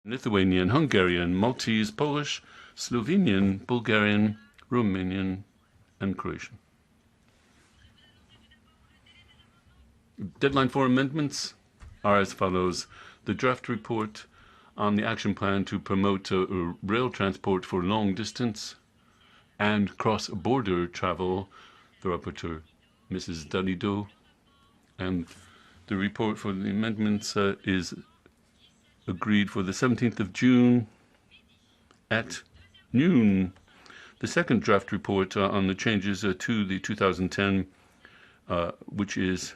Lithuanian, Hungarian, Maltese, Polish, Slovenian, Bulgarian, Romanian, and Croatian. Deadline for amendments are as follows. The draft report on the action plan to promote rail transport for long distance and cross-border travel, the rapporteur, Mrs. Dalido, and the report for the amendments is agreed for the 17th of June at noon. The second draft report on the changes to the 2010, which is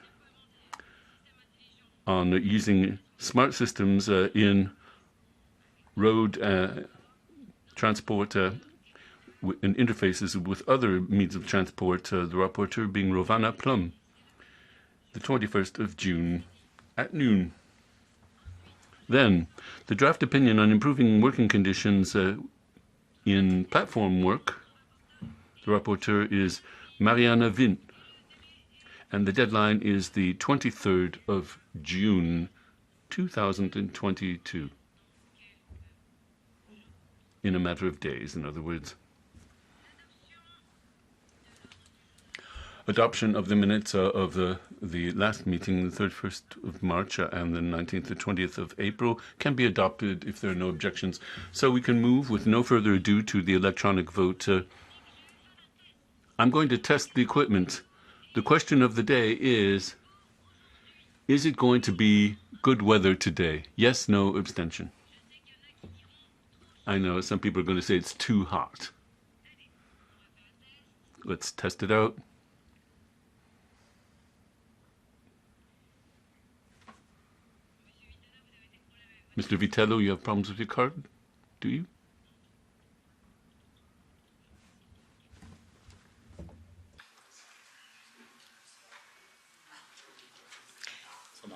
on using smart systems in road transport and interfaces with other means of transport, the rapporteur being Rovana Plum, the 21st of June at noon. Then, the draft opinion on improving working conditions in platform work, the rapporteur is Mariana Vint, and the deadline is the 23rd of June, 2022. In a matter of days, in other words. Adoption of the minutes of the last meeting, the 31st of March and the 19th and 20th of April, can be adopted if there are no objections. So we can move with no further ado to the electronic vote. I'm going to test the equipment. The question of the day is it going to be good weather today? Yes, no, abstention. I know some people are going to say it's too hot. Let's test it out. Mr. Vitello, you have problems with your card, do you?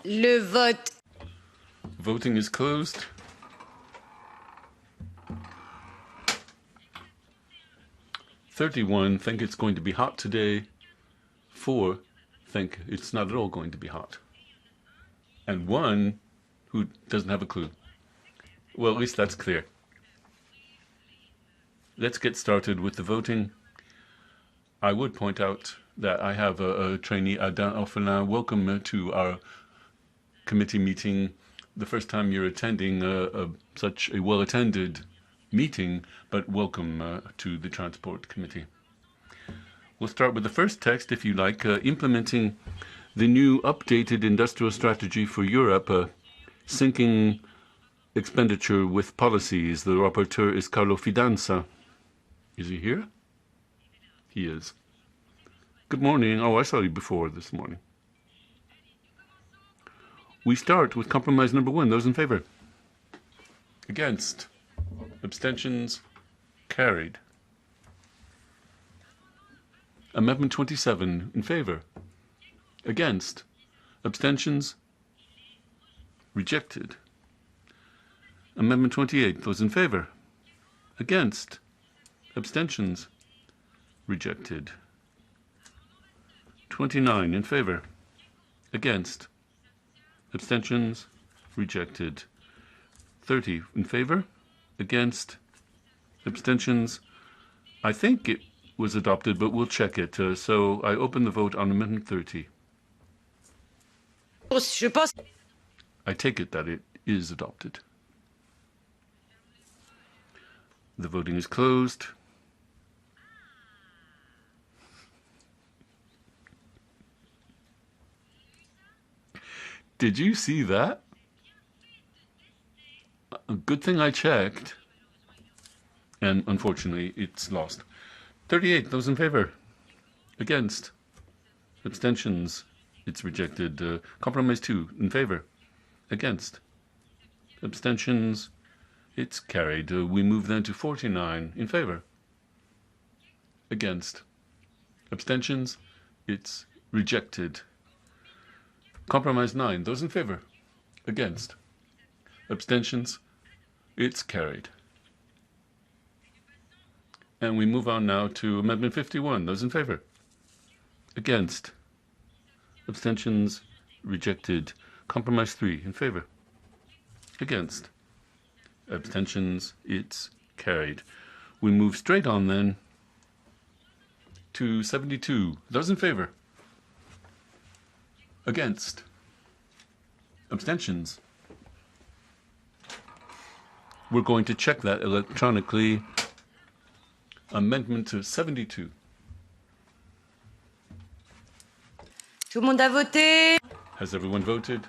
Le vote. Voting is closed. "31 think it's going to be hot today. 4 think it's not at all going to be hot. And 1 who doesn't have a clue. Well, at least that's clear. Let's get started with the voting. I would point out that I have a trainee, Adam Orphelin. Welcome to our committee meeting. The first time you're attending such a well-attended meeting, but welcome to the Transport Committee. We'll start with the first text, if you like, implementing the new updated industrial strategy for Europe, syncing expenditure with policies. The rapporteur is Carlo Fidanza. Is he here? He is. Good morning. Oh, I saw you before this morning. We start with compromise number 1. Those in favor? Against? Abstentions? Carried. Amendment 27. In favor? Against? Abstentions? Rejected. Amendment 28. Those in favor? Against? Abstentions? Rejected. 29. In favor? Against? Abstentions? Rejected. 30. In favor? Against? Abstentions? I think it was adopted, but we'll check it. So I open the vote on Amendment 30. I take it that it is adopted. The voting is closed. Did you see that? A good thing I checked. And unfortunately, it's lost. 38, those in favor? Against? Abstentions? It's rejected. Compromise 2, in favor? Against? Abstentions? It's carried. We move then to 49, in favor? Against? Abstentions? It's rejected. Compromise 9, those in favor? Against? Abstentions? It's carried. And we move on now to Amendment 51. Those in favor? Against? Abstentions? Rejected. Compromise 3. In favor? Against? abstentions, it's carried. We move straight on then to 72. Those in favor? Against? Abstentions? We're going to check that electronically. Amendment to 72. Tout le monde a voté. Has everyone voted?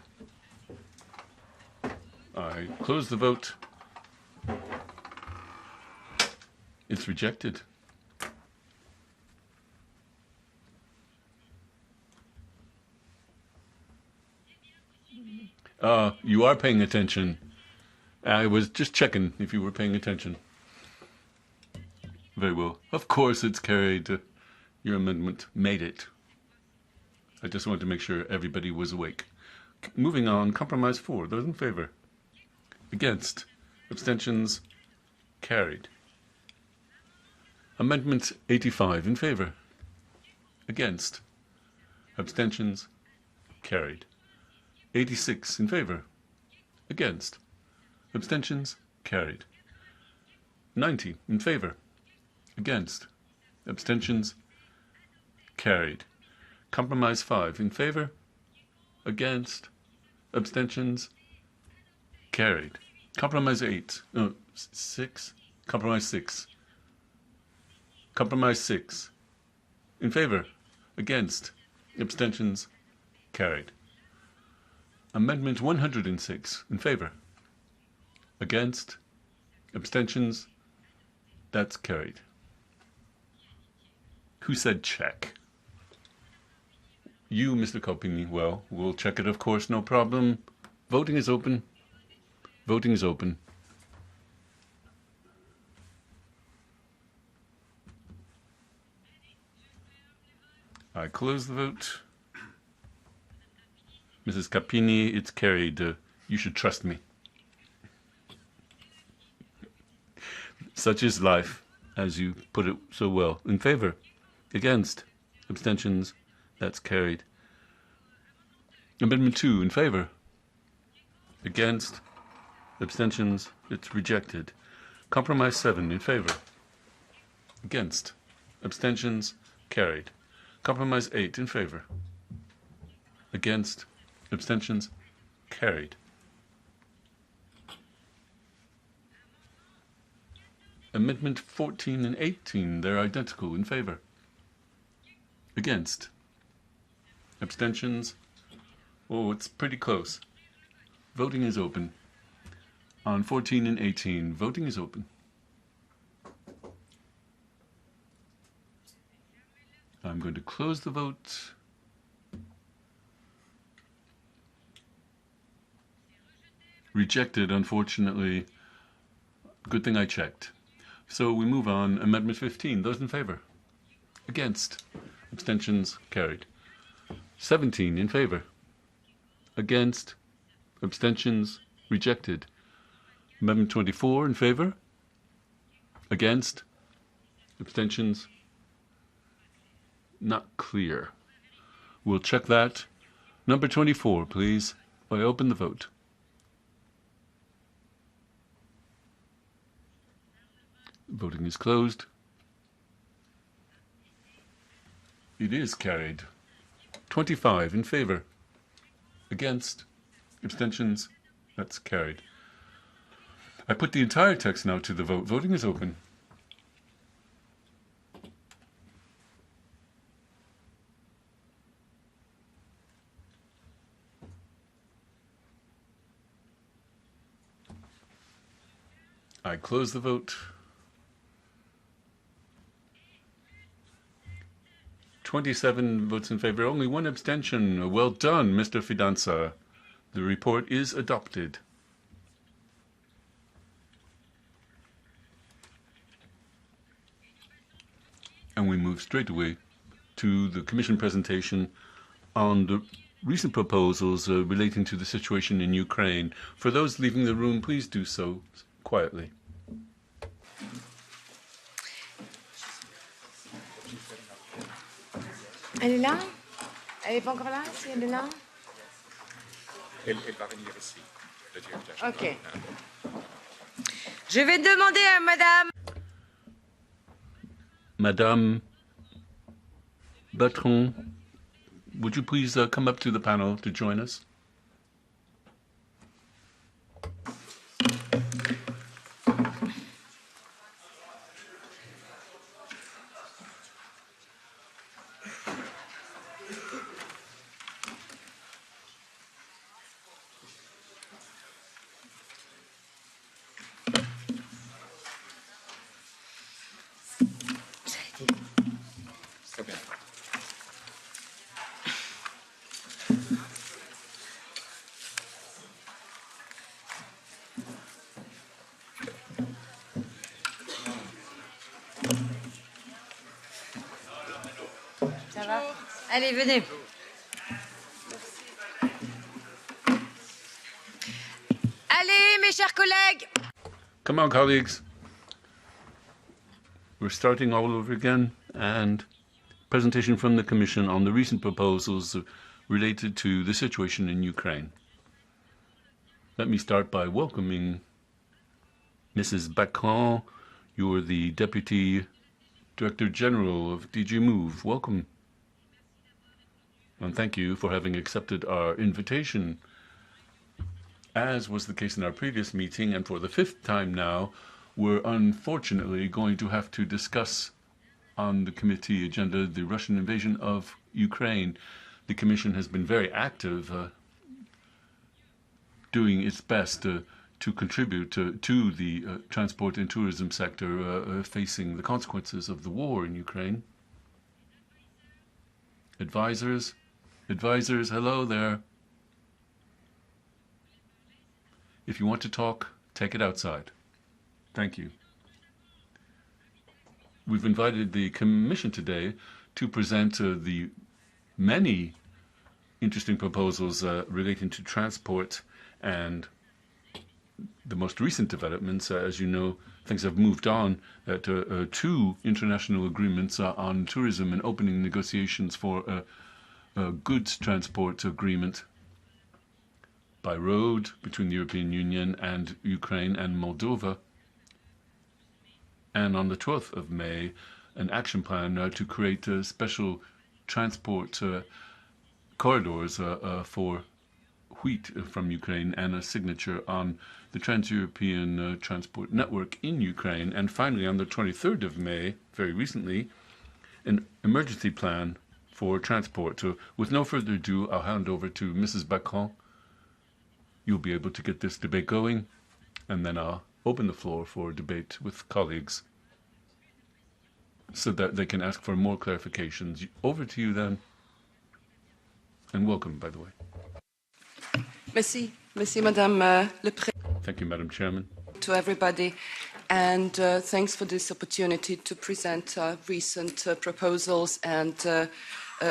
I close the vote. It's rejected. You are paying attention. I was just checking if you were paying attention. Very well. Of course it's carried. Your amendment made it. I just wanted to make sure everybody was awake. Moving on, compromise 4. Those in favor? Against? Abstentions? Carried. Amendment 85 in favor? Against? Abstentions? Carried. 86 in favor? Against? Abstentions? Carried. 90 in favor? Against? Abstentions? Carried. Compromise 5 in favor? Against? Abstentions? Carried. Compromise 8. No, 6. Compromise 6. Compromise 6. In favor? Against? Abstentions? Carried. Amendment 106. In favor? Against? Abstentions? That's carried. Who said check? You, Mr. Copini. Well, we'll check it, of course, no problem. Voting is open. Voting is open. I close the vote. Mrs. Capini, it's carried. You should trust me. Such is life, as you put it so well. In favor? Against? Abstentions? That's carried. Amendment 2, in favor? Against? Abstentions? It's rejected. Compromise 7, in favor? Against? Abstentions? Carried. Compromise 8, in favor? Against? Abstentions? Carried. Amendment 14 and 18, they're identical. In favor? Against? Abstentions? Oh, it's pretty close. Voting is open. On 14 and 18, voting is open. I'm going to close the vote. Rejected, unfortunately. Good thing I checked. So we move on. Amendment 15. Those in favor? Against? Abstentions? Carried. 17 in favor? Against? Abstentions? Rejected. Amendment 24 in favor? Against? Abstentions? Not clear. We'll check that. Number 24, please. I open the vote. Voting is closed. It is carried. 25 in favor. Against. Abstentions. That's carried. I put the entire text now to the vote. Voting is open. I close the vote. 27 votes in favor, only one abstention. Well done, Mr. Fidanza. The report is adopted. And we move straight away to the Commission presentation on the recent proposals relating to the situation in Ukraine. For those leaving the room, please do so quietly. Elle est là? Elle n'est pas encore là? Si elle est là? Elle va venir ici. Ok. Je vais demander à Madame Bertrand, would you please come up to the panel to join us? Ça va? Allez, venez. Allez, mes chers collègues. Come on, colleagues. We're starting all over again, and presentation from the Commission on the recent proposals related to the situation in Ukraine. Let me start by welcoming Mrs. Bacon. You're the Deputy Director General of DG Move. Welcome. And thank you for having accepted our invitation. As was the case in our previous meeting, and for the fifth time now, we're unfortunately going to have to discuss on the committee agenda the Russian invasion of Ukraine. The Commission has been very active, doing its best to contribute to the transport and tourism sector facing the consequences of the war in Ukraine. Advisors, hello there. If you want to talk, take it outside. Thank you. We've invited the Commission today to present the many interesting proposals relating to transport and the most recent developments. As you know, things have moved on to two international agreements on tourism and opening negotiations for a goods transport agreement by road between the European Union and Ukraine and Moldova. And on the 12th of May, an action plan to create special transport corridors for wheat from Ukraine, and a signature on the Trans-European Transport Network in Ukraine. And finally, on the 23rd of May, very recently, an emergency plan for transport. So with no further ado, I'll hand over to Mrs. Bacon. You'll be able to get this debate going, and then I'll open the floor for debate with colleagues so that they can ask for more clarifications. Over to you then, and welcome, by the way. Merci, Madame le Président. Thank you, Madam Chairman. To everybody, and thanks for this opportunity to present recent proposals and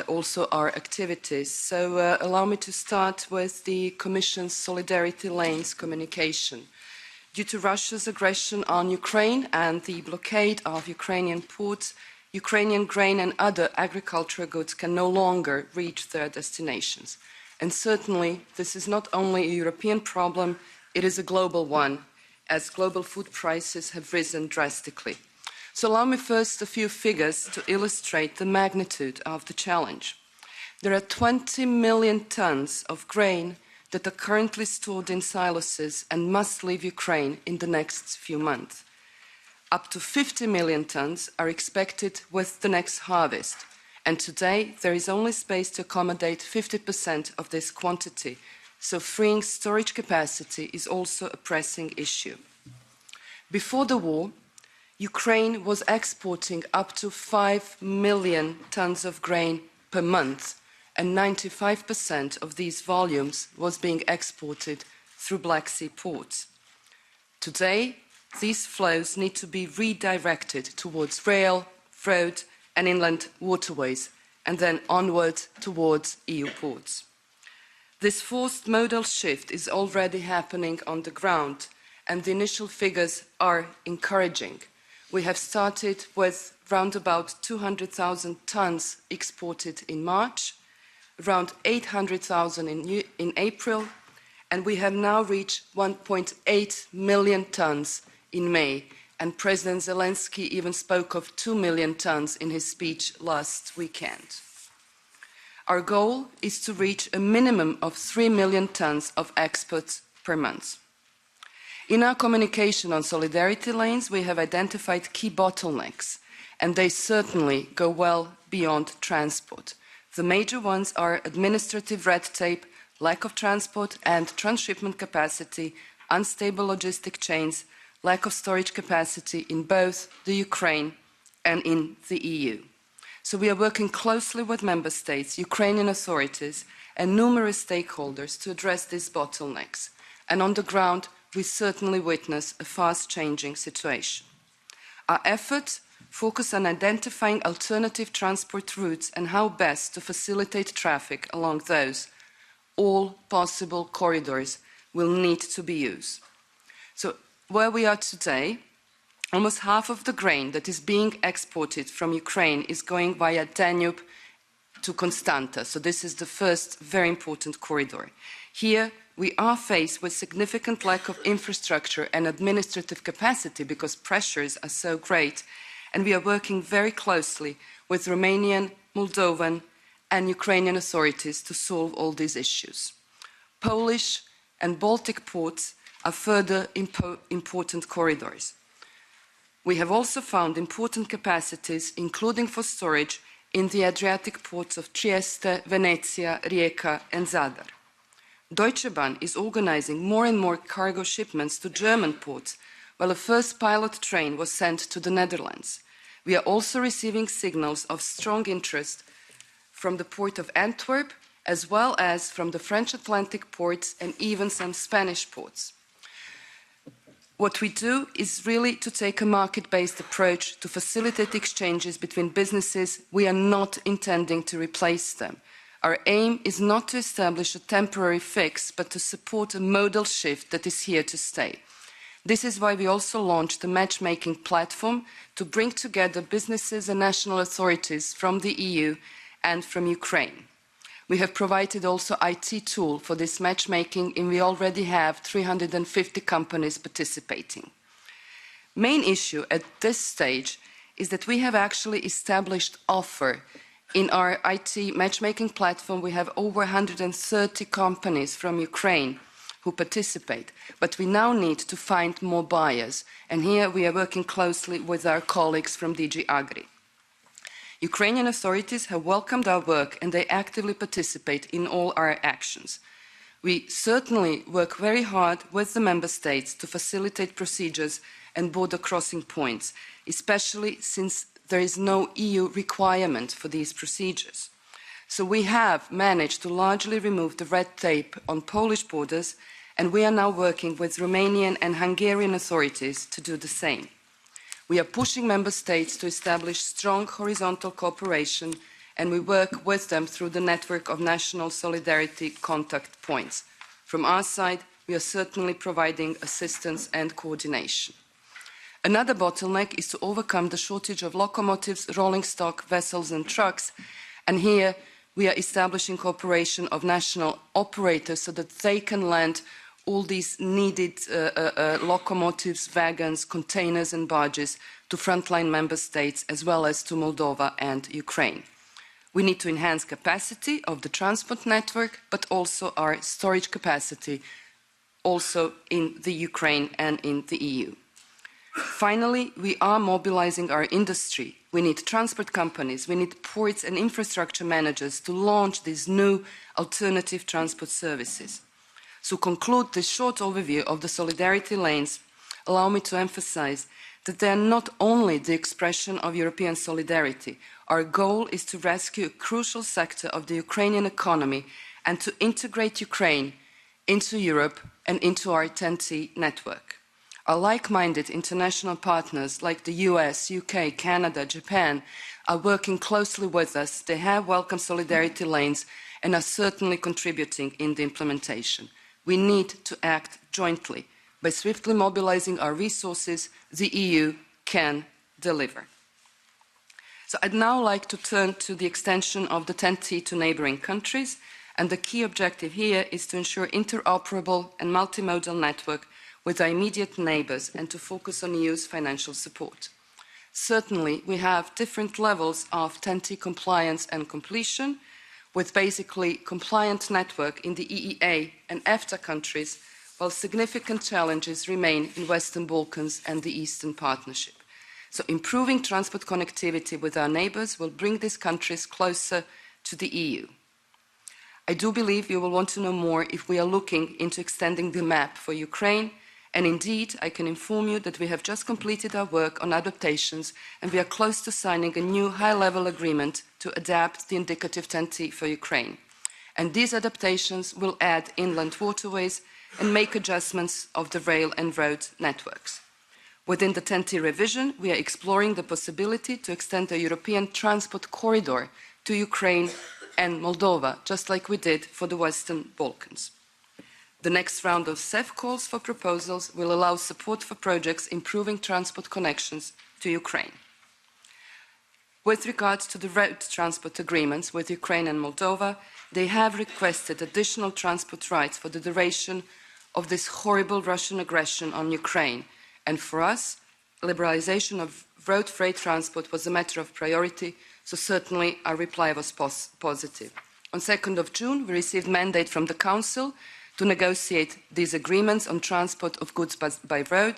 also our activities. So allow me to start with the Commission's Solidarity Lanes communication. Due to Russia's aggression on Ukraine and the blockade of Ukrainian ports, Ukrainian grain and other agricultural goods can no longer reach their destinations. And certainly, this is not only a European problem, it is a global one, as global food prices have risen drastically. So allow me first a few figures to illustrate the magnitude of the challenge. There are 20 million tons of grain that are currently stored in silos and must leave Ukraine in the next few months. Up to 50 million tons are expected with the next harvest, and today there is only space to accommodate 50% of this quantity, so freeing storage capacity is also a pressing issue. Before the war, Ukraine was exporting up to 5 million tons of grain per month, and 95% of these volumes was being exported through Black Sea ports. Today, these flows need to be redirected towards rail, road, and inland waterways, and then onward towards EU ports. This forced modal shift is already happening on the ground, and the initial figures are encouraging. We have started with round about 200,000 tons exported in March, around 800,000 in April, and we have now reached 1.8 million tons in May, and President Zelensky even spoke of 2 million tons in his speech last weekend. Our goal is to reach a minimum of 3 million tons of exports per month. In our communication on solidarity lanes, we have identified key bottlenecks, and they certainly go well beyond transport. The major ones are administrative red tape, lack of transport and transshipment capacity, unstable logistic chains, lack of storage capacity in both the Ukraine and in the EU. So we are working closely with member states, Ukrainian authorities, and numerous stakeholders to address these bottlenecks. And on the ground, we certainly witness a fast-changing situation. Our efforts focus on identifying alternative transport routes and how best to facilitate traffic along those. All possible corridors will need to be used. So where we are today, almost half of the grain that is being exported from Ukraine is going via Danube to Constanta. So this is the first very important corridor. Here, we are faced with significant lack of infrastructure and administrative capacity because pressures are so great, and we are working very closely with Romanian, Moldovan, and Ukrainian authorities to solve all these issues. Polish and Baltic ports are further important corridors. We have also found important capacities, including for storage, in the Adriatic ports of Trieste, Venezia, Rijeka, and Zadar. Deutsche Bahn is organizing more and more cargo shipments to German ports, while a first pilot train was sent to the Netherlands. We are also receiving signals of strong interest from the port of Antwerp, as well as from the French Atlantic ports and even some Spanish ports. What we do is really to take a market-based approach to facilitate exchanges between businesses. We are not intending to replace them. Our aim is not to establish a temporary fix, but to support a modal shift that is here to stay. This is why we also launched a matchmaking platform to bring together businesses and national authorities from the EU and from Ukraine. We have provided also IT tool for this matchmaking, and we already have 350 companies participating. Main issue at this stage is that we have actually established offer. In our IT matchmaking platform, we have over 130 companies from Ukraine who participate, but we now need to find more buyers, and here we are working closely with our colleagues from DG Agri. Ukrainian authorities have welcomed our work and they actively participate in all our actions. We certainly work very hard with the member states to facilitate procedures and border crossing points, especially since there is no EU requirement for these procedures. So we have managed to largely remove the red tape on Polish borders, and we are now working with Romanian and Hungarian authorities to do the same. We are pushing member states to establish strong horizontal cooperation, and we work with them through the network of national solidarity contact points. From our side, we are certainly providing assistance and coordination. Another bottleneck is to overcome the shortage of locomotives, rolling stock, vessels and trucks, and here we are establishing cooperation of national operators so that they can lend all these needed locomotives, wagons, containers and barges to frontline member states as well as to Moldova and Ukraine. We need to enhance capacity of the transport network, but also our storage capacity also in the Ukraine and in the EU. Finally, we are mobilizing our industry. We need transport companies, we need ports and infrastructure managers to launch these new alternative transport services. To conclude this short overview of the solidarity lanes, allow me to emphasize that they are not only the expression of European solidarity. Our goal is to rescue a crucial sector of the Ukrainian economy and to integrate Ukraine into Europe and into our TEN-T network. Our like-minded international partners like the US, UK, Canada, Japan are working closely with us. They have welcomed solidarity lanes and are certainly contributing in the implementation. We need to act jointly. By swiftly mobilizing our resources, the EU can deliver. So I'd now like to turn to the extension of the TEN-T to neighboring countries, and the key objective here is to ensure interoperable and multimodal network with our immediate neighbours and to focus on EU's financial support. Certainly, we have different levels of TEN-T compliance and completion, with basically compliant network in the EEA and EFTA countries, while significant challenges remain in Western Balkans and the Eastern Partnership. So improving transport connectivity with our neighbours will bring these countries closer to the EU. I do believe you will want to know more if we are looking into extending the map for Ukraine, and indeed I can inform you that we have just completed our work on adaptations and we are close to signing a new high-level agreement to adapt the indicative TEN-T for Ukraine. And these adaptations will add inland waterways and make adjustments of the rail and road networks. Within the TEN-T revision, we are exploring the possibility to extend the European transport corridor to Ukraine and Moldova, just like we did for the Western Balkans. The next round of CEF calls for proposals will allow support for projects improving transport connections to Ukraine. With regard to the road transport agreements with Ukraine and Moldova, they have requested additional transport rights for the duration of this horrible Russian aggression on Ukraine. And for us, liberalization of road freight transport was a matter of priority, so certainly our reply was positive. On 2nd of June, we received mandate from the Council to negotiate these agreements on transport of goods by road,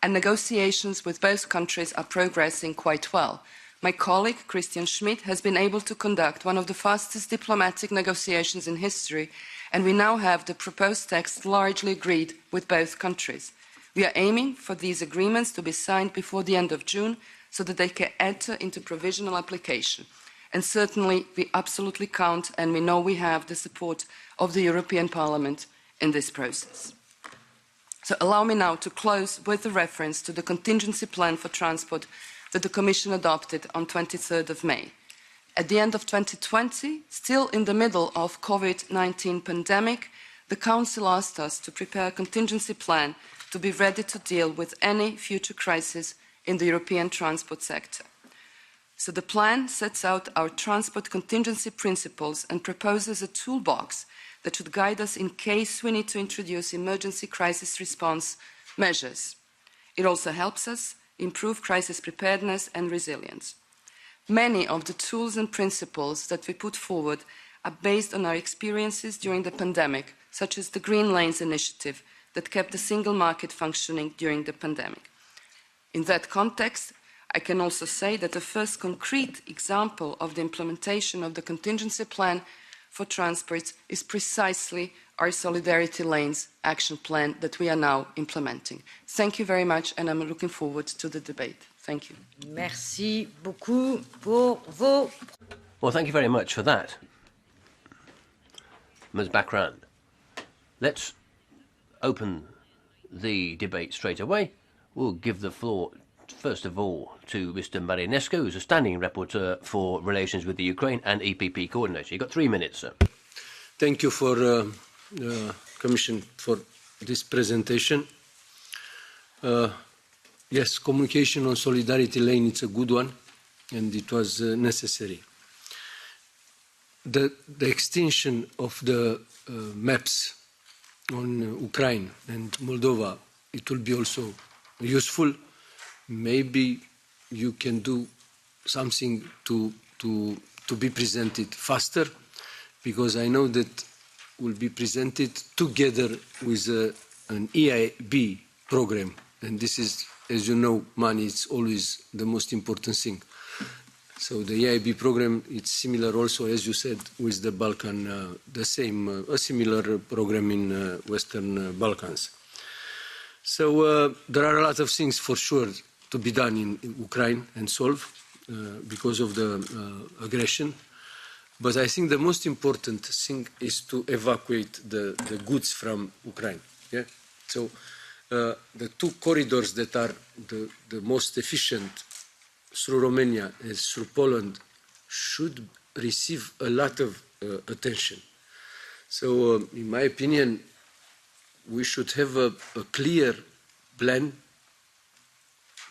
and negotiations with both countries are progressing quite well. My colleague, Christian Schmidt, has been able to conduct one of the fastest diplomatic negotiations in history, and we now have the proposed text largely agreed with both countries. We are aiming for these agreements to be signed before the end of June so that they can enter into provisional application. And certainly we absolutely count and we know we have the support of the European Parliament in this process. So allow me now to close with a reference to the contingency plan for transport that the Commission adopted on 23rd of May. At the end of 2020, still in the middle of COVID-19 pandemic, the Council asked us to prepare a contingency plan to be ready to deal with any future crisis in the European transport sector. So the plan sets out our transport contingency principles and proposes a toolbox that should guide us in case we need to introduce emergency crisis response measures. It also helps us improve crisis preparedness and resilience. Many of the tools and principles that we put forward are based on our experiences during the pandemic, such as the Green Lanes initiative that kept the single market functioning during the pandemic. In that context, I can also say that the first concrete example of the implementation of the contingency plan for transport is precisely our Solidarity Lanes action plan that we are now implementing. Thank you very much, and I'm looking forward to the debate. Thank you. Merci beaucoup pour vos... Well, thank you very much for that. Ms. Background. Let's open the debate straight away. We'll give the floor, first of all, to Mr. Marinescu, who's a standing rapporteur for relations with the Ukraine and EPP coordinator. You've got 3 minutes, sir. Thank you for the Commission for this presentation. Yes, communication on Solidarity Lane, it's a good one, and it was necessary. The extension of the maps on Ukraine and Moldova, it will be also useful. Maybe you can do something to be presented faster, because I know that will be presented together with an EIB program, and this is, as you know, money is always the most important thing. So the EIB program, it's similar also, as you said, with the Balkan, the same, a similar program in Western Balkans. So there are a lot of things for sure to be done in Ukraine and solve because of the aggression. But I think the most important thing is to evacuate the goods from Ukraine. Yeah? So the two corridors that are the most efficient through Romania and through Poland should receive a lot of attention. So in my opinion, we should have a clear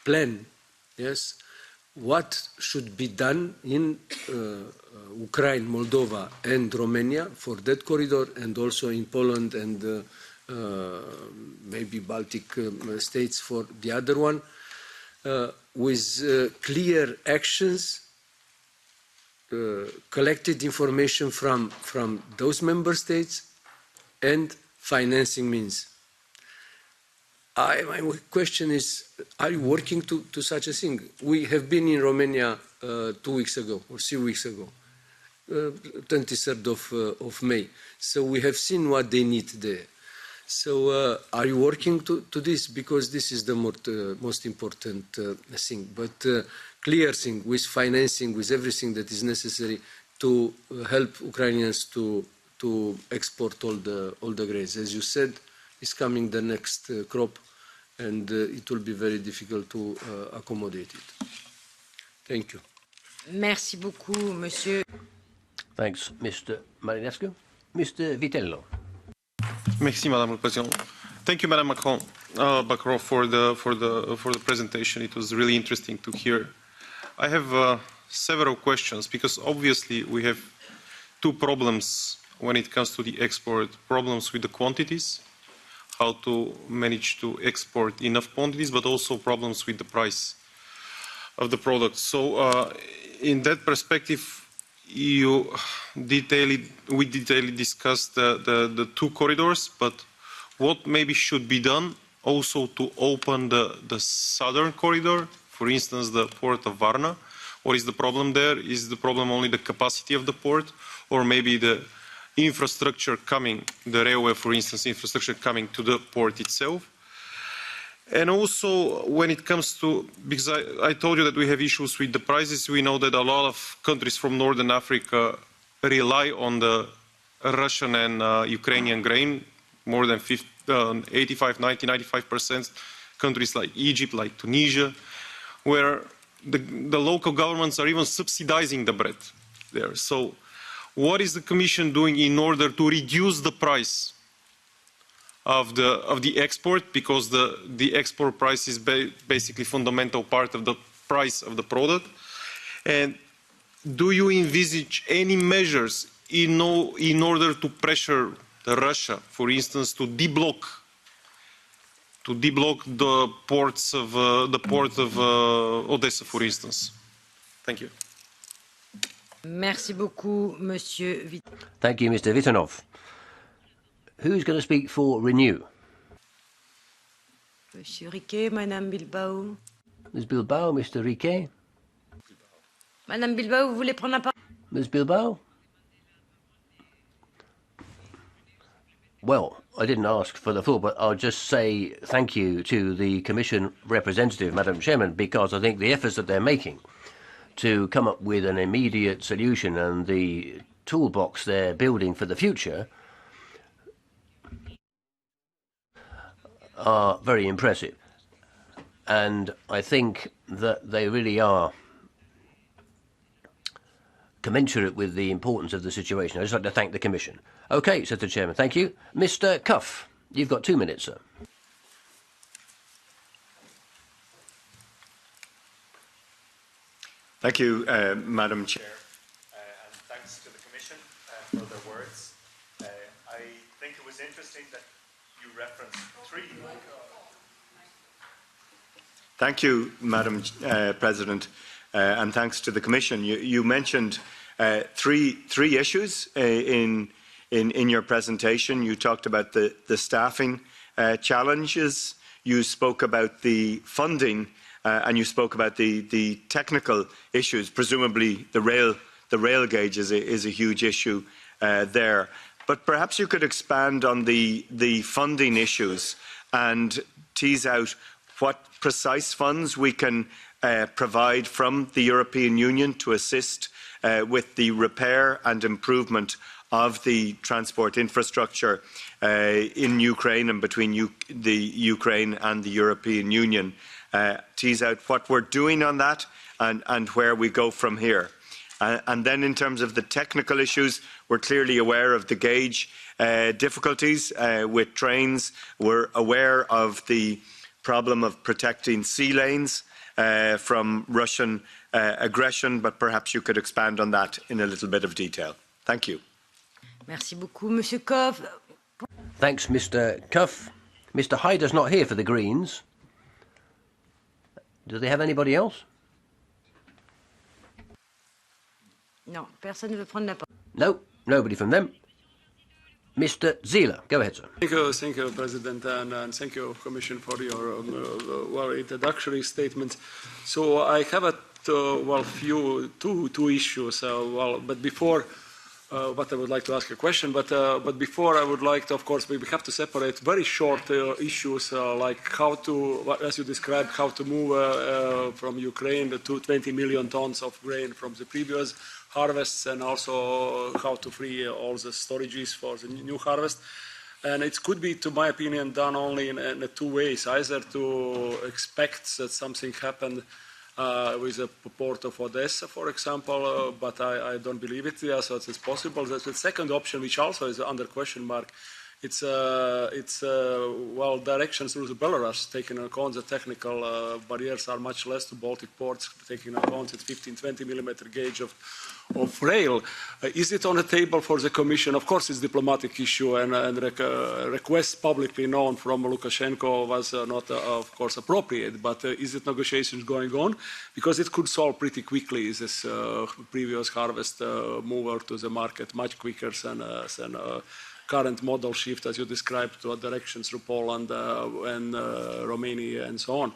plan, yes, what should be done in Ukraine, Moldova and Romania for that corridor, and also in Poland and maybe Baltic states for the other one, with clear actions, collected information from those member states, and financing means. My question is, are you working to such a thing? We have been in Romania 2 weeks ago, or 3 weeks ago, 23rd of May. So we have seen what they need there. So are you working to this? Because this is the most important thing. But clear thing, with financing, with everything that is necessary to help Ukrainians to export all the grains. As you said, is coming the next crop, and it will be very difficult to accommodate it. Thank you. Merci beaucoup, Monsieur. Thanks, Mr. Marinescu. Mr. Vitello. Merci, Madame la Présidente. Thank you, Madame Macron, for the presentation. It was really interesting to hear. I have several questions because obviously we have two problems when it comes to the export: problems with the quantities, how to manage to export enough quantities, but also problems with the price of the product. So in that perspective, we detailedly discussed the two corridors, but what maybe should be done also to open the southern corridor, for instance, the port of Varna? What is the problem there? Is the problem only the capacity of the port, or maybe the infrastructure coming, the railway, for instance, infrastructure coming to the port itself? And also, when it comes to, because I told you that we have issues with the prices, we know that a lot of countries from Northern Africa rely on the Russian and Ukrainian grain, more than 85, 90, 95%. Countries like Egypt, like Tunisia, where the local governments are even subsidizing the bread there. So what is the Commission doing in order to reduce the price of the export, because the export price is basically fundamental part of the price of the product? And do you envisage any measures in order to pressure Russia, for instance, to deblock the ports of the port of Odessa, for instance? Thank you. Merci beaucoup, Monsieur. Thank you, Mr. Vitanov. Who's going to speak for Renew? Monsieur Riquet, Madame Bilbao. Ms. Bilbao, Mr. Riquet. Madame Bilbao, vous voulez prendre la parole? Ms. Bilbao? Well, I didn't ask for the floor, but I'll just say thank you to the Commission representative, Madam Chairman, because I think the efforts that they're making to come up with an immediate solution and the toolbox they're building for the future are very impressive. And I think that they really are commensurate with the importance of the situation. I'd just like to thank the Commission. Okay, said the Chairman. Thank you. Mr. Cuff, you've got 2 minutes, sir. Thank you, Madam Chair, and thanks to the Commission for their words. I think it was interesting that you referenced three. Thank you, Madam President, and thanks to the Commission. You mentioned three issues in your presentation. You talked about the staffing challenges. You spoke about the funding. And you spoke about the technical issues. Presumably, the rail gauge is a huge issue there. But perhaps you could expand on the funding issues and tease out what precise funds we can provide from the European Union to assist with the repair and improvement of the transport infrastructure in Ukraine and between the Ukraine and the European Union. Tease out what we're doing on that and where we go from here. And then in terms of the technical issues, we're clearly aware of the gauge difficulties with trains. We're aware of the problem of protecting sea lanes from Russian aggression, but perhaps you could expand on that in a little bit of detail. Thank you. Merci beaucoup, Monsieur Kov. Thanks, Mr. Cuff. Mr. Hyder's not here for the Greens. Do they have anybody else? Non, personne ne veut prendre la parole. No, nobody from them. Mr. Zila, go ahead, sir. Thank you, President, and thank you, Commission, for your introductory statements. So I have two issues. But before, but I would like to ask a question. But before, I would like to, of course, we have to separate very short issues like how to, as you described, how to move from Ukraine the 20 million tons of grain from the previous harvests, and also how to free all the storages for the new harvest. And it could be, to my opinion, done only in two ways: either to expect that something happened with the port of Odessa, for example, but I don't believe it. Yeah, so it's possible. The second option, which also is under question mark, it's directions through the Belarus, taking into account the technical barriers are much less to Baltic ports, taking into account its 15-20 millimeter gauge of rail. Is it on the table for the Commission? Of course, it's a diplomatic issue, and requests publicly known from Lukashenko was not, of course, appropriate. But is it negotiations going on? Because it could solve pretty quickly this previous harvest move to the market much quicker than current model shift, as you described, to a direction through Poland and Romania and so on.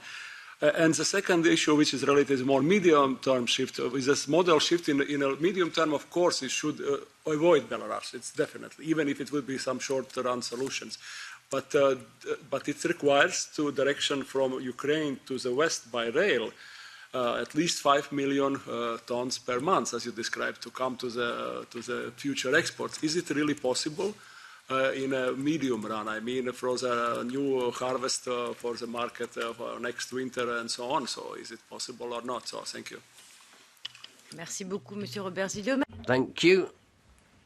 And the second issue, which is related to more medium-term shift, is this model shift in a medium term. Of course, it should avoid Belarus. It's definitely, even if it would be some short-run solutions. But it requires to direction from Ukraine to the west by rail at least 5 million tons per month, as you described, to come to the future exports. Is it really possible? In a medium run, I mean, for the new harvest for the market for next winter and so on. So is it possible or not? So thank you. Merci beaucoup, Monsieur Robert Zillo. Thank you,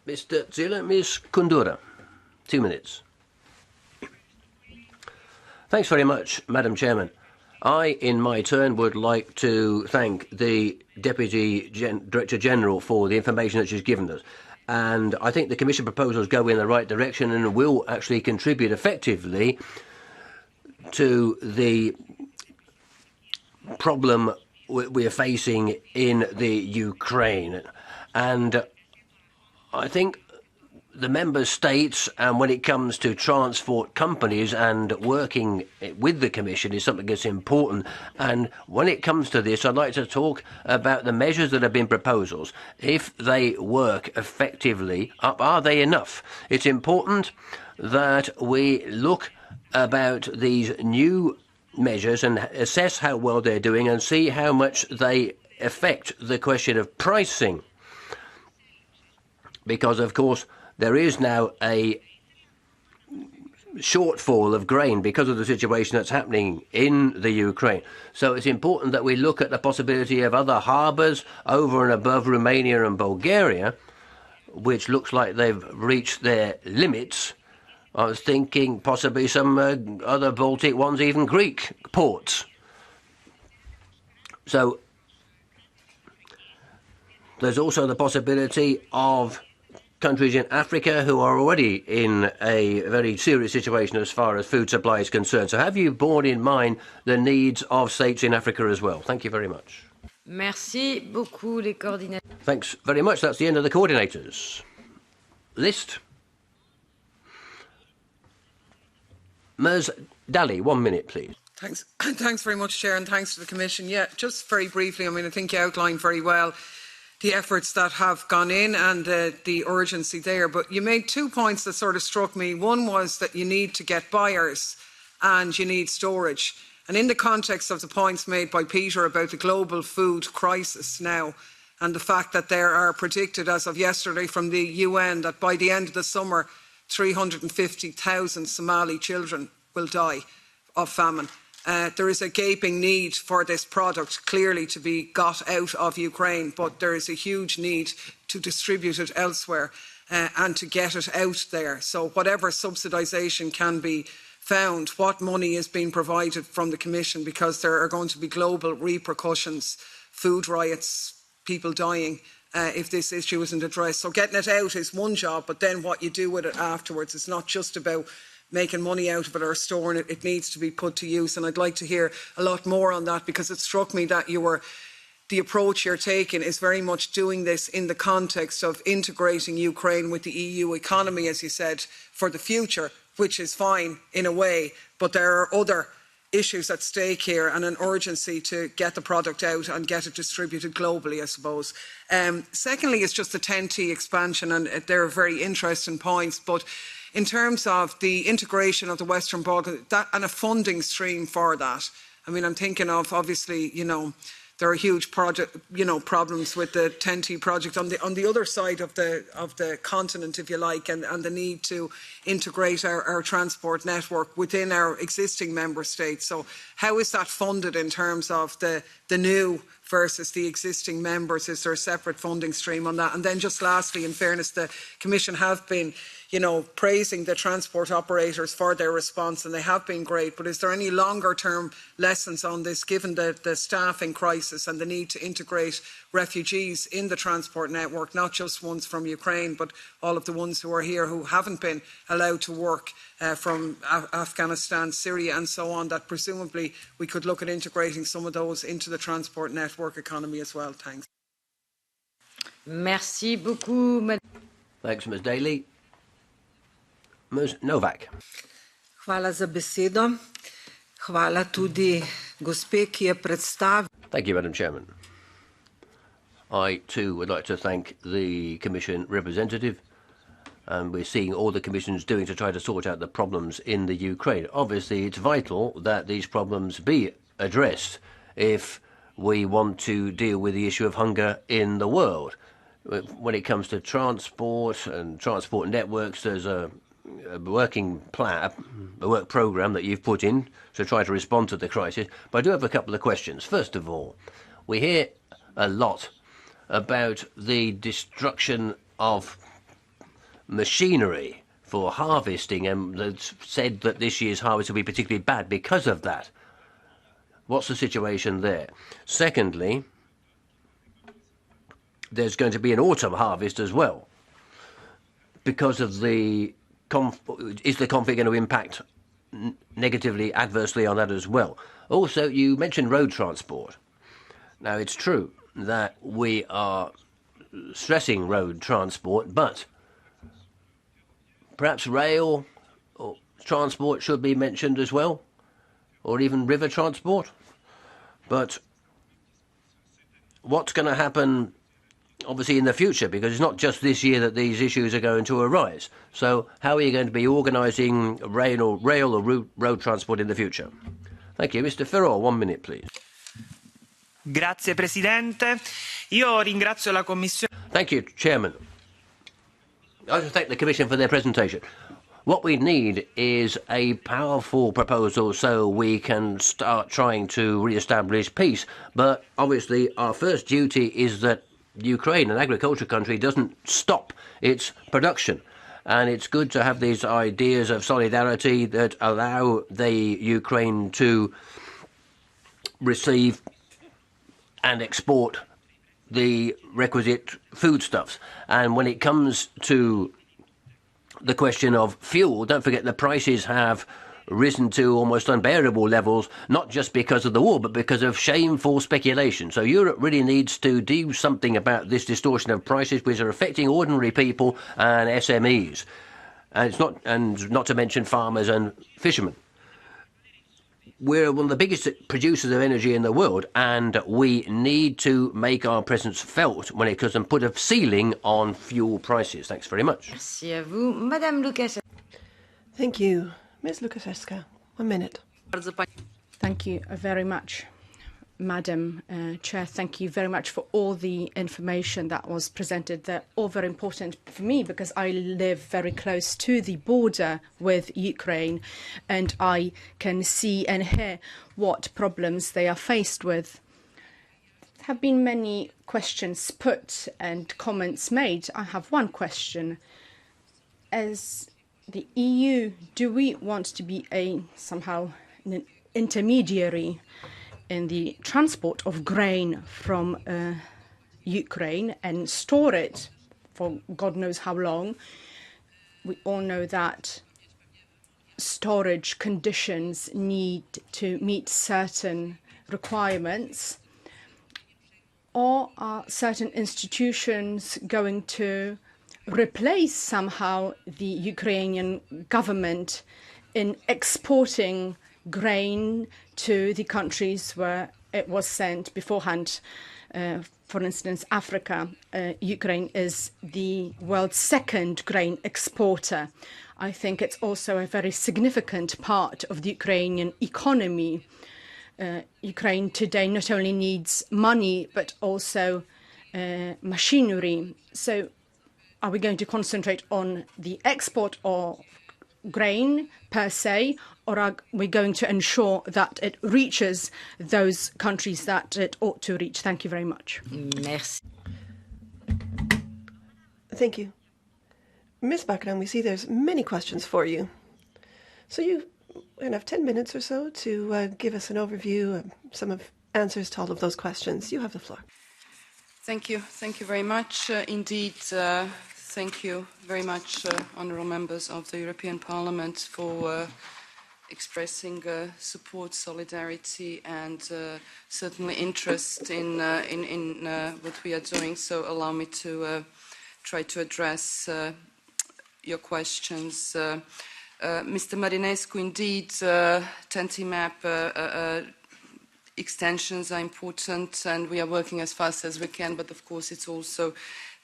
Mr. Zila. Ms. Kundura, 2 minutes. Thanks very much, Madam Chairman. I, in my turn, would like to thank the Deputy Director General for the information that she's given us. And I think the Commission proposals go in the right direction and will actually contribute effectively to the problem we are facing in the Ukraine. And I think the member states, and when it comes to transport companies and working with the Commission, is something that's important. And when it comes to this, I'd like to talk about the measures that have been proposals. If they work effectively, are they enough? It's important that we look about these new measures and assess how well they're doing and see how much they affect the question of pricing. Because, of course, there is now a shortfall of grain because of the situation that's happening in the Ukraine. So it's important that we look at the possibility of other harbours over and above Romania and Bulgaria, which looks like they've reached their limits. I was thinking possibly some other Baltic ones, even Greek ports. So there's also the possibility of countries in Africa who are already in a very serious situation as far as food supply is concerned. So have you borne in mind the needs of states in Africa as well? Thank you very much. Merci beaucoup, les coordinateurs. Thanks very much. That's the end of the coordinators list. Ms. Daly, 1 minute, please. Thanks. Thanks very much, Chair, and thanks to the Commission. Yeah, just very briefly, I mean, I think you outlined very well the efforts that have gone in and the urgency there. But you made 2 points that sort of struck me. One was that you need to get buyers and you need storage. And in the context of the points made by Peter about the global food crisis now and the fact that there are predicted as of yesterday from the UN that by the end of the summer 350,000 Somali children will die of famine. There is a gaping need for this product clearly to be got out of Ukraine, but there is a huge need to distribute it elsewhere and to get it out there. So whatever subsidisation can be found, what money is being provided from the Commission, because there are going to be global repercussions, food riots, people dying, if this issue isn't addressed. So getting it out is one job, but then what you do with it afterwards is not just about making money out of it or storing it. It needs to be put to use, and I'd like to hear a lot more on that, because it struck me that the approach you're taking is very much doing this in the context of integrating Ukraine with the EU economy, as you said, for the future, which is fine in a way, but there are other issues at stake here and an urgency to get the product out and get it distributed globally, I suppose. Secondly, it's just the 10T expansion, and they're very interesting points, but in terms of the integration of the Western Balkans and a funding stream for that, I mean, I'm thinking of, obviously, there are huge problems with the 10T project on the other side of the continent, if you like, and the need to integrate our transport network within our existing member states. So how is that funded in terms of the new versus the existing members? Is there a separate funding stream on that? And then just lastly, in fairness, the Commission have been praising the transport operators for their response, and they have been great. But is there any longer-term lessons on this, given the staffing crisis and the need to integrate refugees in the transport network, not just ones from Ukraine, but all of the ones who are here who haven't been allowed to work from Afghanistan, Syria and so on, that presumably we could look at integrating some of those into the transport network economy as well? Thanks. Merci beaucoup. Thanks, Ms. Daly. Ms. Novak. Hvala za besedo. Hvala tudi gospe, ki je predstavila. Thank you, Madam Chairman. I too would like to thank the Commission representative. And we're seeing all the Commission's doing to try to sort out the problems in the Ukraine. Obviously, it's vital that these problems be addressed if we want to deal with the issue of hunger in the world. When it comes to transport and transport networks, there's a working plan, a work programme that you've put in to try to respond to the crisis. But I do have a couple of questions. First of all, we hear a lot about the destruction of machinery for harvesting, and it's said that this year's harvest will be particularly bad because of that. What's the situation there? Secondly, there's going to be an autumn harvest as well. Because of the is the conflict going to impact negatively, adversely on that as well? Also, you mentioned road transport. Now, it's true that we are stressing road transport, but perhaps rail or transport should be mentioned as well, or even river transport. But what's going to happen, obviously, in the future? Because it's not just this year that these issues are going to arise. So how are you going to be organising rail or road transport in the future? Thank you. Mr. Ferrol, 1 minute, please. Grazie, Presidente. Io ringrazio la Commissione. Thank you, Chairman. I just thank the Commission for their presentation. What we need is a powerful proposal so we can start trying to re-establish peace. But obviously our first duty is that Ukraine, an agriculture country, doesn't stop its production. And it's good to have these ideas of solidarity that allow the Ukraine to receive and export the requisite foodstuffs. And when it comes to the question of fuel, don't forget the prices have risen to almost unbearable levels, not just because of the war, but because of shameful speculation. So Europe really needs to do something about this distortion of prices, which are affecting ordinary people and SMEs, and not to mention farmers and fishermen. We're one of the biggest producers of energy in the world, and we need to make our presence felt when it comes and put a ceiling on fuel prices. Thanks very much. Merci à vous. Madame Lucas. Thank you. Ms. Lukaszewska, 1 minute. Thank you very much, Madam Chair. Thank you very much for all the information that was presented. They're all very important for me because I live very close to the border with Ukraine, and I can see and hear what problems they are faced with. There have been many questions put and comments made. I have one question. As the EU, do we want to be somehow an intermediary in the transport of grain from Ukraine and store it for God knows how long. We all know that storage conditions need to meet certain requirements. Or are certain institutions going to replace somehow the Ukrainian government in exporting grain to the countries where it was sent beforehand? For instance, Africa. Ukraine is the world's second grain exporter. I think it's also a very significant part of the Ukrainian economy. Ukraine today not only needs money, but also machinery. So are we going to concentrate on the export of grain per se, or are we going to ensure that it reaches those countries that it ought to reach? Thank you very much. Merci. Thank you. Ms. Bakran, we see there's many questions for you. So you have 10 minutes or so to give us an overview, some of answers to all of those questions. You have the floor. Thank you. Thank you very much. Indeed, thank you very much, honourable members of the European Parliament, for expressing support, solidarity, and certainly interest in what we are doing. So allow me to try to address your questions. Mr. Marinescu, indeed, TEN-T map extensions are important, and we are working as fast as we can, but of course it's also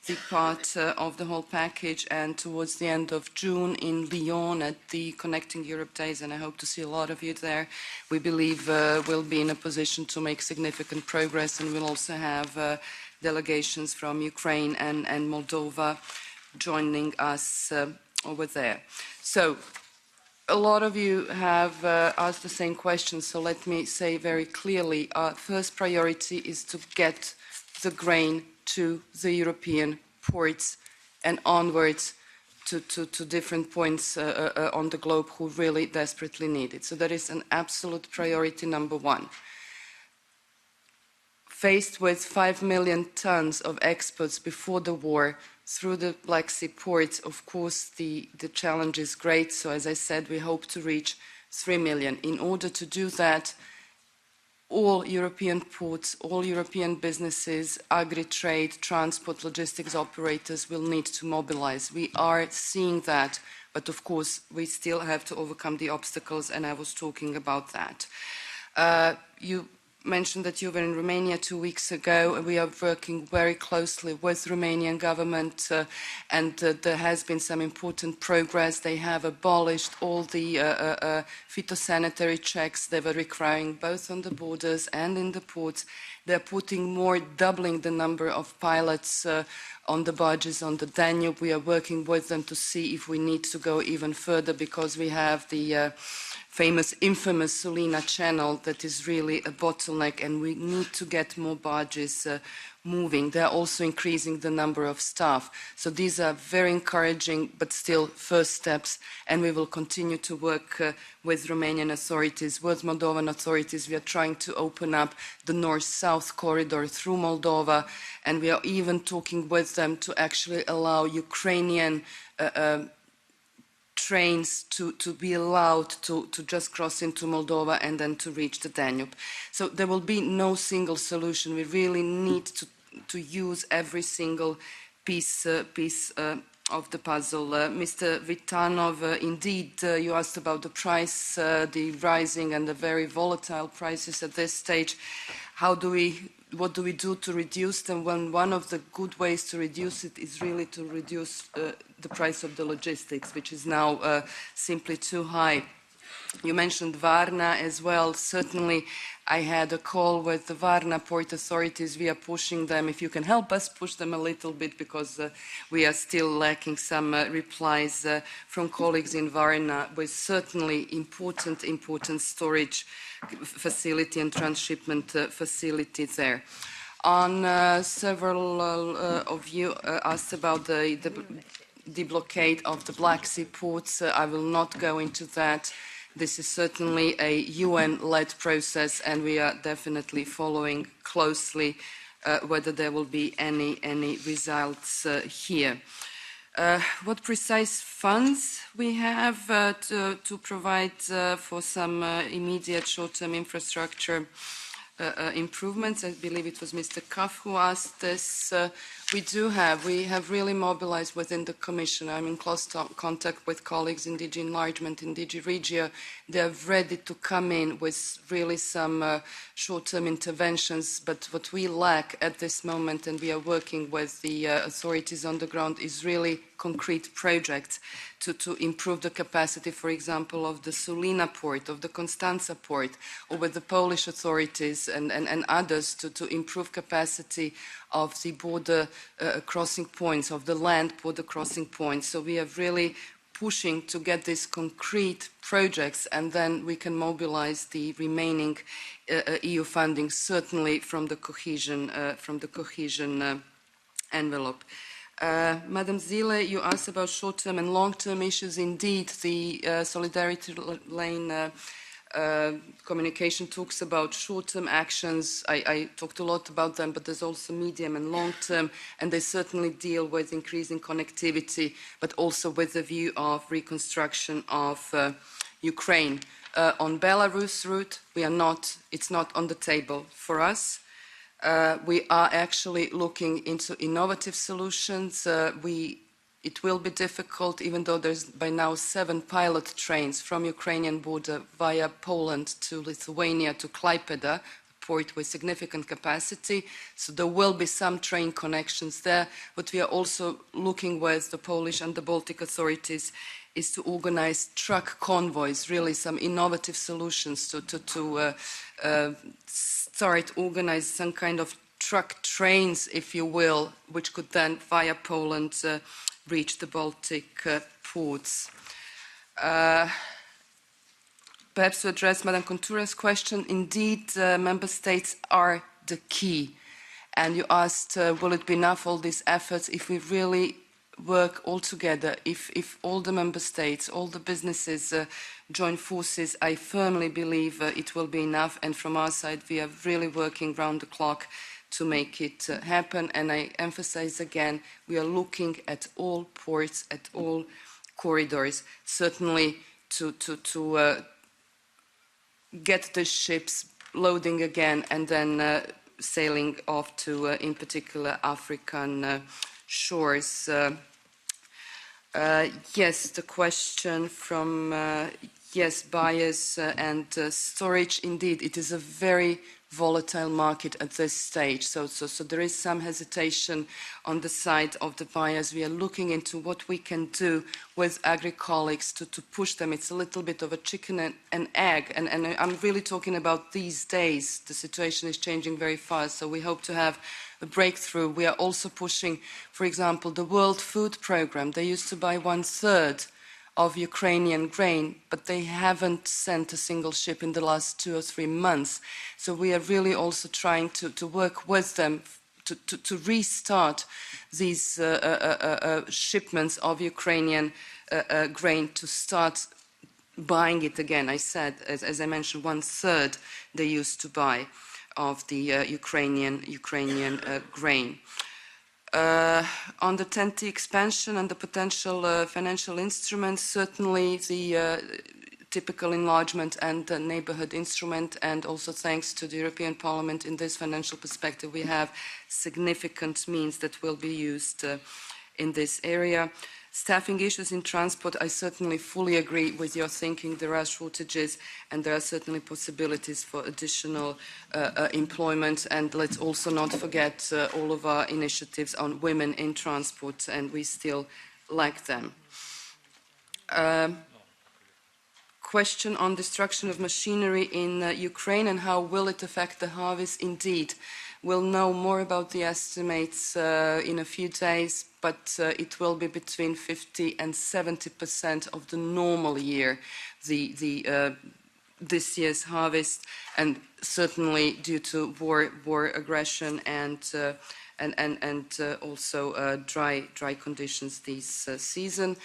the part of the whole package. And towards the end of June in Lyon at the Connecting Europe Days, and I hope to see a lot of you there, we believe we'll be in a position to make significant progress, and we'll also have delegations from Ukraine and Moldova joining us over there. So a lot of you have asked the same question, so let me say very clearly, our first priority is to get the grain to the European ports and onwards to different points on the globe who really desperately need it. So that is an absolute priority number one. Faced with 5 million tons of exports before the war through the Black Sea ports, of course, the challenge is great. So as I said, we hope to reach 3 million. In order to do that, all European ports, all European businesses, agri-trade, transport, logistics operators will need to mobilize. We are seeing that, but of course, we still have to overcome the obstacles, and I was talking about that. You mentioned that you were in Romania 2 weeks ago, and we are working very closely with the Romanian government, and there has been some important progress. They have abolished all the phytosanitary checks they were requiring both on the borders and in the ports. They're putting more, doubling the number of pilots on the barges on the Danube. We are working with them to see if we need to go even further, because we have the infamous Sulina channel that is really a bottleneck, and we need to get more barges moving. They're also increasing the number of staff. So these are very encouraging, but still first steps, and we will continue to work with Romanian authorities, with Moldovan authorities. We are trying to open up the north-south corridor through Moldova, and we are even talking with them to actually allow Ukrainian trains to be allowed to just cross into Moldova and then to reach the Danube. So there will be no single solution. We really need to use every single piece of the puzzle. Mr. Vitanov, indeed, you asked about the price, the rising and the very volatile prices at this stage. What do we do to reduce them? When one of the good ways to reduce it is really to reduce the price of the logistics, which is now simply too high. You mentioned Varna as well. Certainly, I had a call with the Varna port authorities. We are pushing them. If you can help us, push them a little bit, because we are still lacking some replies from colleagues in Varna, with certainly important storage facility and transshipment facility there. On several of you asked about the blockade of the Black Sea ports. I will not go into that. This is certainly a UN-led process, and we are definitely following closely whether there will be any results here. What precise funds we have to provide for some immediate short-term infrastructure improvements? I believe it was Mr. Cuff who asked this. We have really mobilized within the Commission. I'm in close contact with colleagues in DG Enlargement, in DG Regio. They are ready to come in with really some short-term interventions, but what we lack at this moment, and we are working with the authorities on the ground, is really concrete projects to improve the capacity, for example, of the Sulina port, of the Constanza port, or with the Polish authorities and others to improve capacity of the border crossing points, of the land border crossing points. So we are really pushing to get these concrete projects, and then we can mobilize the remaining EU funding, certainly from the cohesion envelope. Madam Zile, you asked about short-term and long-term issues. Indeed, the Solidarity Lane communication talks about short-term actions. I talked a lot about them, but there's also medium and long-term, and they certainly deal with increasing connectivity, but also with the view of reconstruction of Ukraine. On Belarus route, it's not on the table for us. We are actually looking into innovative solutions. It will be difficult, even though there's by now 7 pilot trains from Ukrainian border via Poland to Lithuania to Klaipėda, a port with significant capacity. So there will be some train connections there. But we are also looking with the Polish and the Baltic authorities is to organize truck convoys, really some innovative solutions to start organize some kind of truck trains, if you will, which could then via Poland reach the Baltic ports. Perhaps to address Madame Contura's question, indeed, member states are the key. And you asked, will it be enough, all these efforts, if we really work all together, if all the member states, all the businesses join forces? I firmly believe it will be enough. And from our side, we are really working round the clock to make it happen. And I emphasize again, we are looking at all ports, at all corridors, certainly to get the ships loading again and then sailing off to, in particular, African shores. Yes, the question from, yes, buyers and storage. Indeed, it is a very volatile market at this stage. So there is some hesitation on the side of the buyers. We are looking into what we can do with agri-colleagues to push them. It's a little bit of a chicken and egg. And I'm really talking about these days. The situation is changing very fast. So we hope to have a breakthrough. We are also pushing, for example, the World Food Programme. They used to buy 1/3 of Ukrainian grain, but they haven't sent a single ship in the last 2 or 3 months. So we are really also trying to work with them to restart these shipments of Ukrainian grain, to start buying it again. I said, as I mentioned, 1/3 they used to buy of the Ukrainian grain. On the TEN-T expansion and the potential financial instruments, certainly the typical enlargement and the neighborhood instrument, and also thanks to the European Parliament in this financial perspective, we have significant means that will be used in this area. Staffing issues in transport, I certainly fully agree with your thinking. There are shortages and there are certainly possibilities for additional employment. And let's also not forget all of our initiatives on women in transport, and we still lack them. Question on destruction of machinery in Ukraine and how will it affect the harvest? Indeed, we'll know more about the estimates in a few days, but it will be between 50% and 70% of the normal year, this year's harvest, and certainly due to war aggression and also dry conditions this season.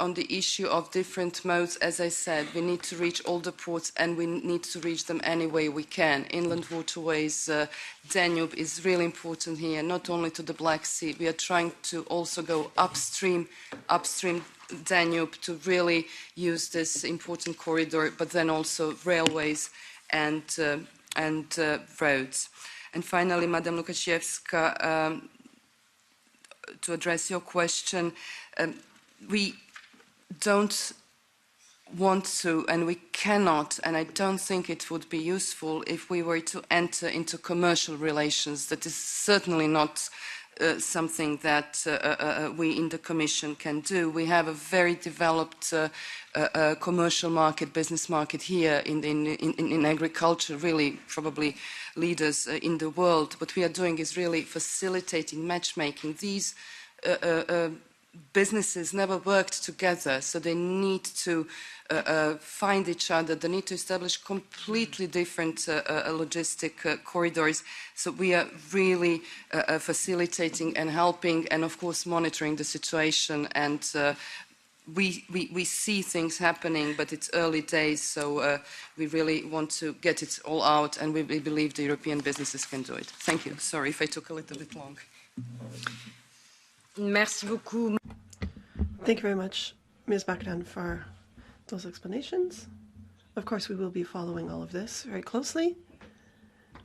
on the issue of different modes, as I said, we need to reach all the ports and we need to reach them any way we can. Inland waterways, Danube is really important here, not only to the Black Sea. We are trying to also go upstream Danube to really use this important corridor, but then also railways and roads. And finally, Madam Lukashevska, to address your question, we don't want to, and we cannot, and I don't think it would be useful if we were to enter into commercial relations. That is certainly not something that we in the Commission can do. We have a very developed commercial market, business market here in agriculture, really probably leaders in the world. What we are doing is really facilitating matchmaking. These businesses never worked together, so they need to find each other. They need to establish completely different logistic corridors. So we are really facilitating and helping and, of course, monitoring the situation. And we see things happening, but it's early days, so we really want to get it all out, and we believe the European businesses can do it. Thank you. Sorry if I took a little bit long. Merci beaucoup. Thank you very much, Ms. Bakran, for those explanations. Of course, we will be following all of this very closely.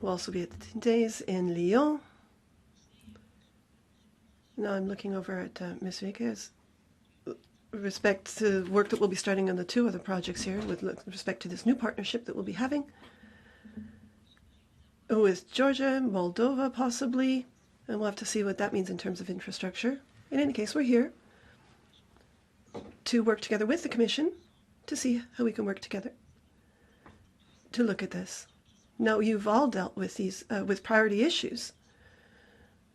We'll also be at the days in Lyon. Now I'm looking over at Ms. Vickers. Respect to work that we'll be starting on the two other projects here with respect to this new partnership that we'll be having with Georgia, Moldova possibly, and we'll have to see what that means in terms of infrastructure. In any case, we're here to work together with the Commission to see how we can work together to look at this. Now, you've all dealt with these with priority issues,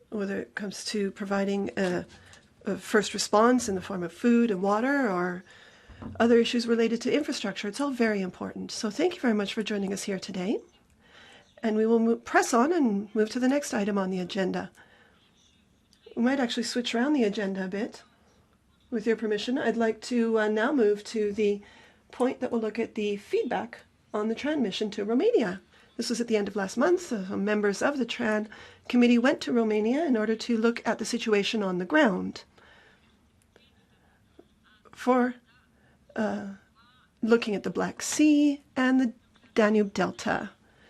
whether it comes to providing a first response in the form of food and water or other issues related to infrastructure. It's all very important. So thank you very much for joining us here today. And we will press on and move to the next item on the agenda. We might actually switch around the agenda a bit. With your permission, I'd like to now move to the point that will look at the feedback on the TRAN mission to Romania. This was at the end of last month. Members of the TRAN committee went to Romania in order to look at the situation on the ground for looking at the Black Sea and the Danube Delta.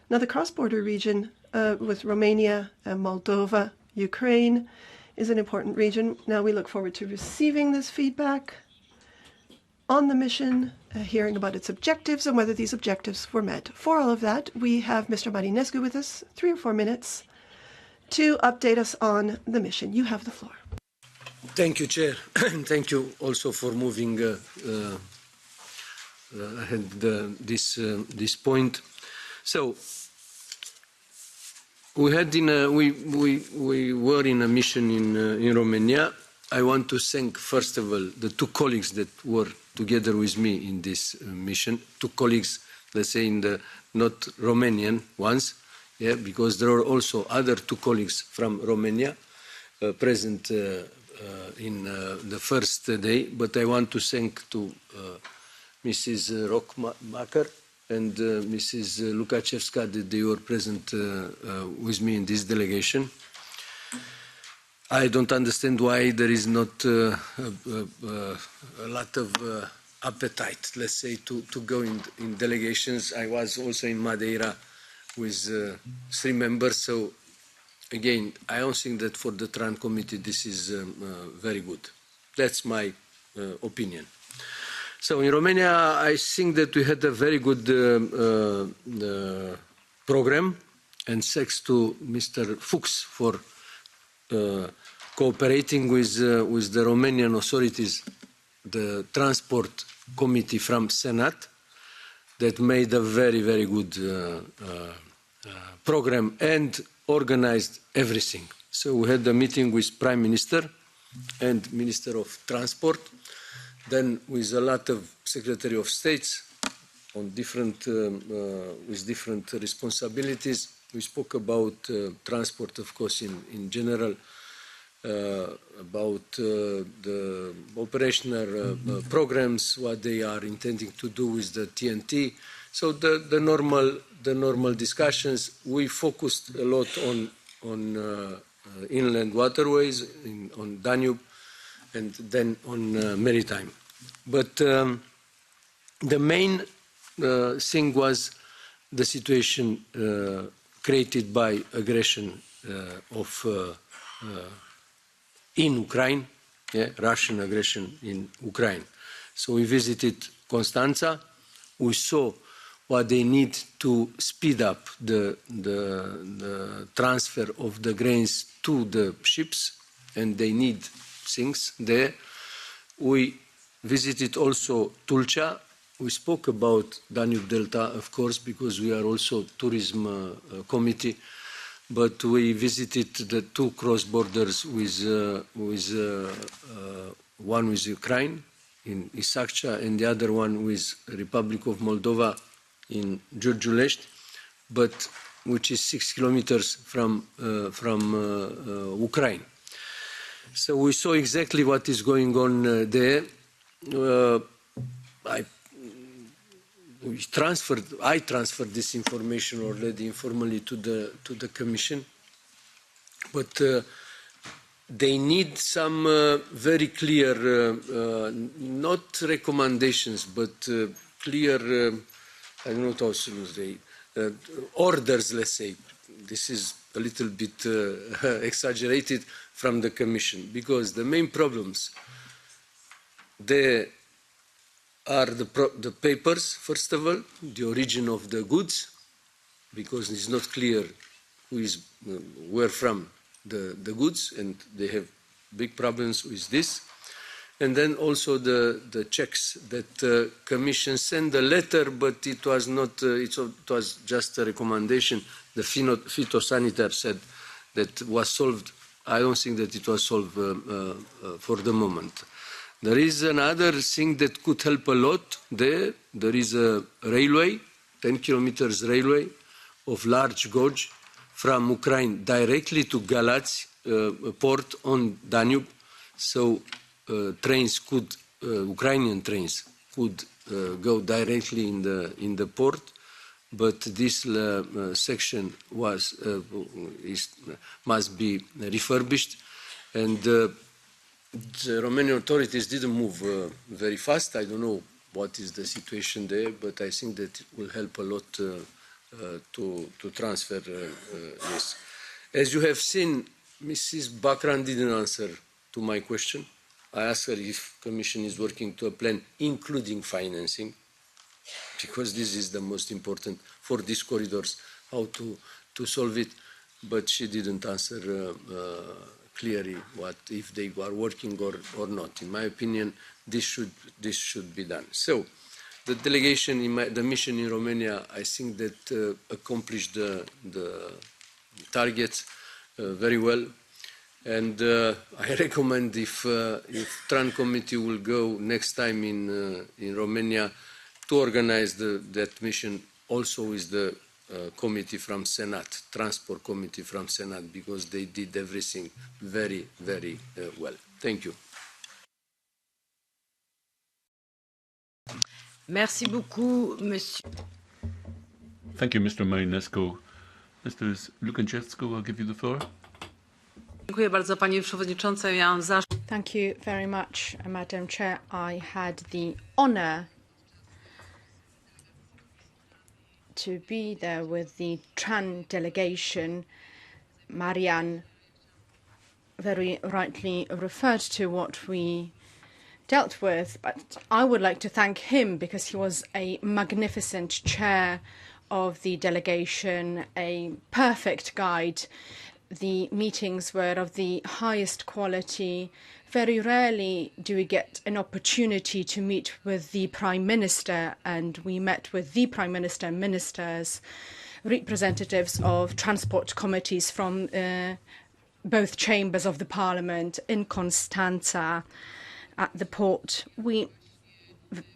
Now, the cross-border region with Romania and Moldova, Ukraine, is an important region. Now we look forward to receiving this feedback on the mission, hearing about its objectives and whether these objectives were met. For all of that, we have Mr. Marinescu with us, 3 or 4 minutes, to update us on the mission. You have the floor. Thank you, Chair. Thank you also for moving ahead this point. So, we were in a mission in Romania. I want to thank, first of all, the 2 colleagues that were together with me in this mission. 2 colleagues, let's say, in the not Romanian ones, yeah, because there are also other 2 colleagues from Romania present in the first day. But I want to thank to Mrs. Rockmacher and Mrs. Lukashevska that they were present with me in this delegation. I don't understand why there is not a lot of appetite, let's say, to go in delegations. I was also in Madeira with 3 members, so again, I don't think that for the TRAN committee this is very good. That's my opinion. So in Romania, I think that we had a very good program, and thanks to Mr. Fuchs for cooperating with the Romanian authorities, the Transport Committee from Senate, that made a very, very good program and organized everything. So we had a meeting with Prime Minister and Minister of Transport, then with a lot of Secretary of States on different, with different responsibilities. We spoke about transport, of course, in general, about the operational programs, what they are intending to do with the TNT. So the normal discussions. We focused a lot on inland waterways, on Danube, and then on maritime. But the main thing was the situation created by aggression in Ukraine, Russian aggression in Ukraine. So we visited Constanța. We saw what they need to speed up the transfer of the grains to the ships, and they need things there. We visited also Tulcea. We spoke about Danube Delta, of course, because we are also tourism committee. But we visited the two cross borders with one with Ukraine in Isaccea and the other one with Republic of Moldova in Giurgiulești, but which is 6 kilometers from Ukraine. So we saw exactly what is going on there. I transferred this information already informally to the Commission, but they need some very clear, not recommendations, but clear, I don't know how to say, orders, let's say. This is a little bit exaggerated from the Commission, because the main problems there are the papers, first of all, the origin of the goods, because it's not clear who is where from the goods, and they have big problems with this. And then also the checks that the Commission sent a letter, but it was not, it was just a recommendation. The phytosanitary said that was solved. I don't think that it was solved for the moment. There is another thing that could help a lot there. There is a railway, 10 kilometers railway of large gauge from Ukraine directly to Galați port on Danube. So trains could, Ukrainian trains could go directly in the port, but this section must be refurbished, and the Romanian authorities didn't move very fast. I don't know what is the situation there, but I think that it will help a lot to transfer this. As you have seen, Mrs. Bakran didn't answer to my question. I asked her if the Commission is working to a plan including financing, because this is the most important for these corridors, how to solve it, but she didn't answer clearly what if they are working or not. In my opinion, this should be done. So the delegation, the mission in Romania, I think that accomplished the targets very well. And I recommend if TRAN committee will go next time in Romania to organize that mission also with the committee from Senate, Transport committee from Senate, because they did everything very, very well. Thank you. Merci beaucoup, Monsieur. Thank you, Mr. Marinescu. Mr. Lukaczewski, I'll give you the floor. Dziękuję bardzo, Pani Przewodnicząca. Miałam zaszczyt. Thank you very much, Madam Chair. I had the honour to be there with the TRAN delegation. Marian very rightly referred to what we dealt with, but I would like to thank him because he was a magnificent chair of the delegation, a perfect guide. The meetings were of the highest quality. Very rarely do we get an opportunity to meet with the Prime Minister, and we met with the Prime Minister, ministers, representatives of transport committees from both chambers of the Parliament in Constanța at the port. We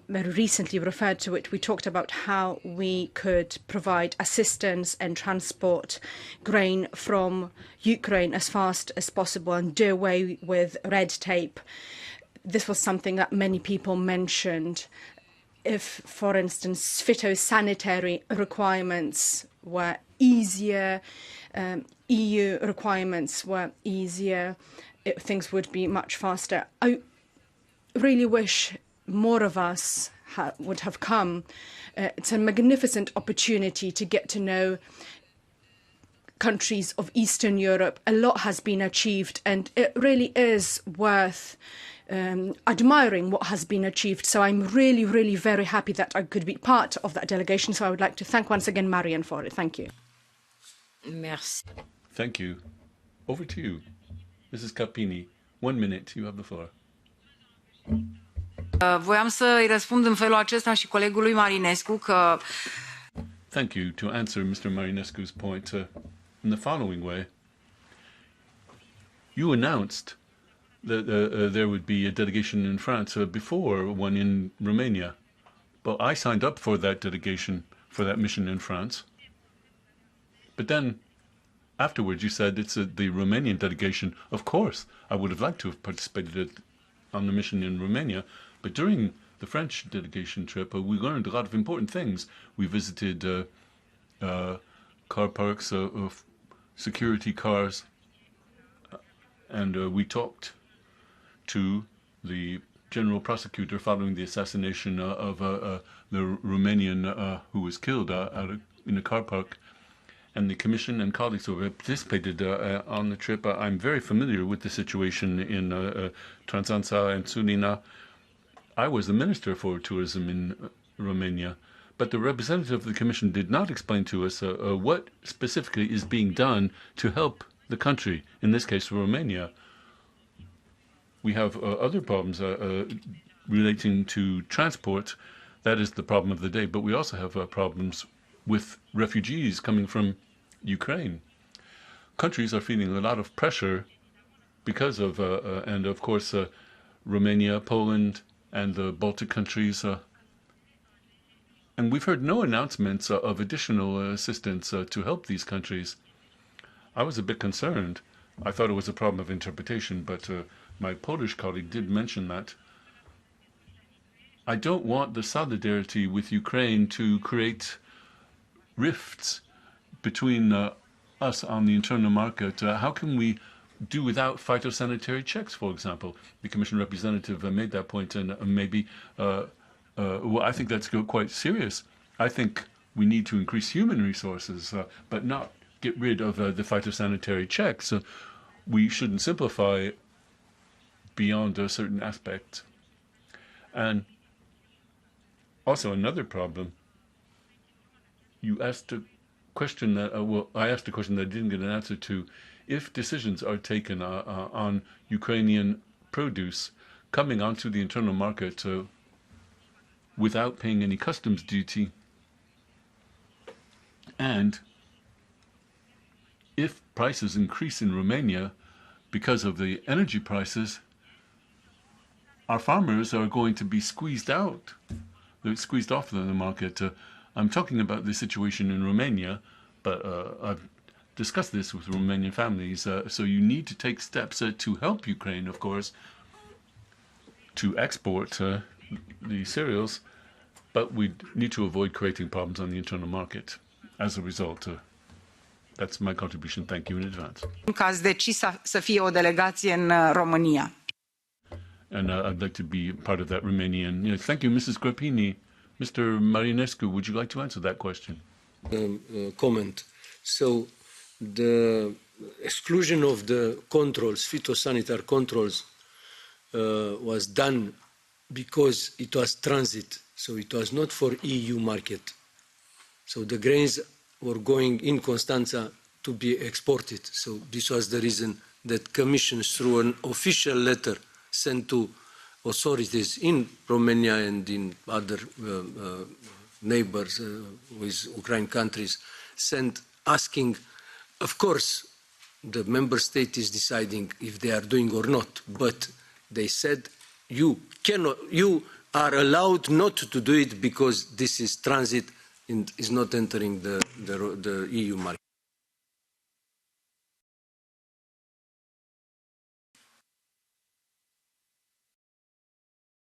very recently referred to it, we talked about how we could provide assistance and transport grain from Ukraine as fast as possible and do away with red tape. This was something that many people mentioned. If, for instance, phytosanitary requirements were easier, EU requirements were easier, things would be much faster. I really wish more of us would have come. It's a magnificent opportunity to get to know countries of Eastern Europe. A lot has been achieved, and it really is worth admiring what has been achieved. So I'm really, really very happy that I could be part of that delegation. So I would like to thank once again Marian for it. Thank you. Merci. Thank you. Over to you. Mrs. Capini, 1 minute, you have the floor. Voiam să îi răspund în felul acesta și colegului Marinescu că... Thank you. To answer Mr. Marinescu's point in the following way, you announced that there would be a delegation in France before one in Romania. But I signed up for that delegation, for that mission in France. But then afterwards you said it's the Romanian delegation. Of course, I would have liked to have participated on the mission in Romania. But during the French delegation trip, we learned a lot of important things. We visited car parks, of security cars, and we talked to the general prosecutor following the assassination of the Romanian who was killed in a car park. And the Commission and colleagues who participated on the trip, I'm very familiar with the situation in Transport and Sulina. I was the Minister for Tourism in Romania, but the representative of the Commission did not explain to us what specifically is being done to help the country, in this case Romania. We have other problems relating to transport. That is the problem of the day, but we also have problems with refugees coming from Ukraine. Countries are feeling a lot of pressure because of, and of course, Romania, Poland, and the Baltic countries. And we've heard no announcements of additional assistance to help these countries. I was a bit concerned. I thought it was a problem of interpretation, but my Polish colleague did mention that. I don't want the solidarity with Ukraine to create rifts between us on the internal market. How can we do without phytosanitary checks, for example? The Commission representative made that point, and maybe, well, I think that's quite serious. I think we need to increase human resources, but not get rid of the phytosanitary checks. We shouldn't simplify beyond a certain aspect. And also another problem, you asked a question that, well, I asked a question that I didn't get an answer to. If decisions are taken on Ukrainian produce coming onto the internal market without paying any customs duty, and if prices increase in Romania because of the energy prices, our farmers are going to be squeezed out. They're squeezed off the market. I'm talking about the situation in Romania, but I've discussed this with Romanian families. So you need to take steps to help Ukraine, of course, to export the cereals, but we need to avoid creating problems on the internal market. As a result, that's my contribution. Thank you in advance. Că ați decis să fie o delegație în România. And I'd like to be part of that Romanian. Thank you, Mrs. Grappini. Mr. Marinescu, would you like to answer that question? Comment. So the exclusion of the controls, phytosanitary controls, was done because it was transit. So it was not for EU market. So the grains were going in Constanța to be exported. So this was the reason that Commission, through an official letter sent to authorities in Romania and in other neighbors with Ukraine countries, sent asking, of course, the member state is deciding if they are doing or not, but they said you are allowed not to do it because this is transit and is not entering the EU market.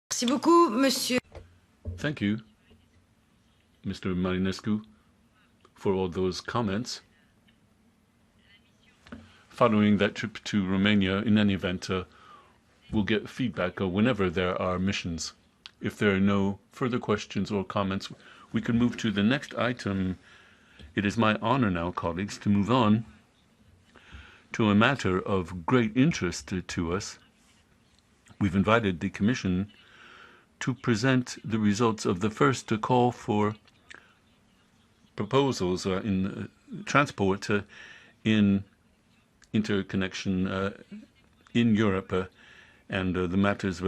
Merci beaucoup, Monsieur. Thank you, Mr. Marinescu, for all those comments. Following that trip to Romania, in any event, we'll get feedback whenever there are missions. If there are no further questions or comments, we can move to the next item. It is my honor now, colleagues, to move on to a matter of great interest to us. We've invited the Commission to present the results of the first call for proposals in transport in interconnection in Europe, and the matters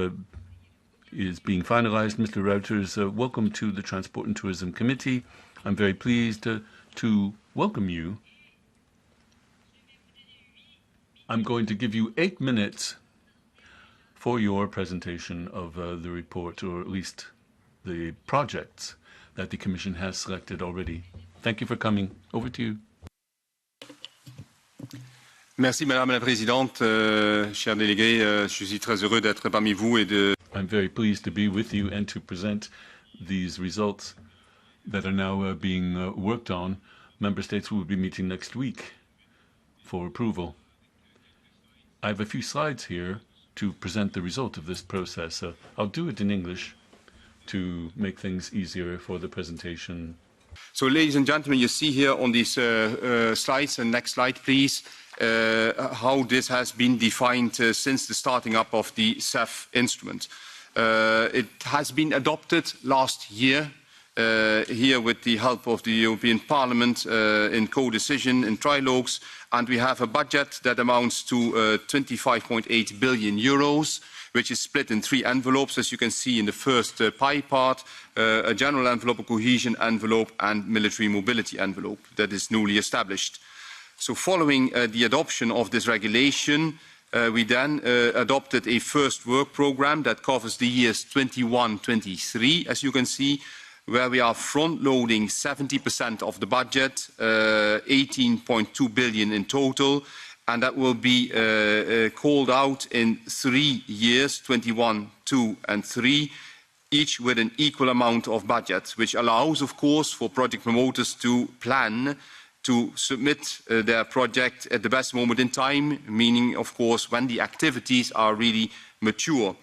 is being finalized. Mr. Reuters, welcome to the Transport and Tourism Committee. I'm very pleased to welcome you. I'm going to give you 8 minutes for your presentation of the report, or at least the projects that the Commission has selected already. Thank you for coming. Over to you. Merci Madame la Présidente, chers délégués. Je suis très heureux d'être parmi vous et de... I'm very pleased to be with you and to present these results that are now being worked on. Member States will be meeting next week for approval. I have a few slides here to present the result of this process. I'll do it in English to make things easier for the presentation. So, ladies and gentlemen, you see here on these slides, and next slide, please, how this has been defined since the starting up of the CEF instrument. It has been adopted last year, here with the help of the European Parliament in co-decision, in trilogues, and we have a budget that amounts to 25.8 billion euros, which is split in 3 envelopes, as you can see in the first pie part, a general envelope, a cohesion envelope, and military mobility envelope that is newly established. So following the adoption of this regulation, we then adopted a first work programme that covers the years 21-23, as you can see, where we are front-loading 70% of the budget, 18.2 billion in total, and that will be called out in 3 years, 21, 2 and 3, each with an equal amount of budget, which allows, of course, for project promoters to plan to submit their project at the best moment in time, meaning, of course, when the activities are really mature.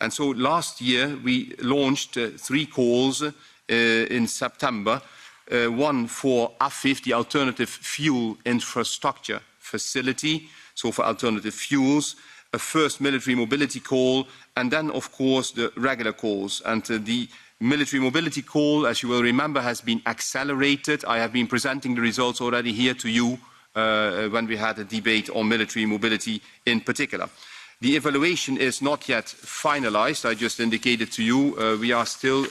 And so last year we launched 3 calls in September, one for AFIF, the Alternative Fuel Infrastructure Facility, so for alternative fuels, a first military mobility call, and then, of course, the regular calls. And the military mobility call, as you will remember, has been accelerated. I have been presenting the results already here to you when we had a debate on military mobility in particular. The evaluation is not yet finalized. I just indicated to you we are still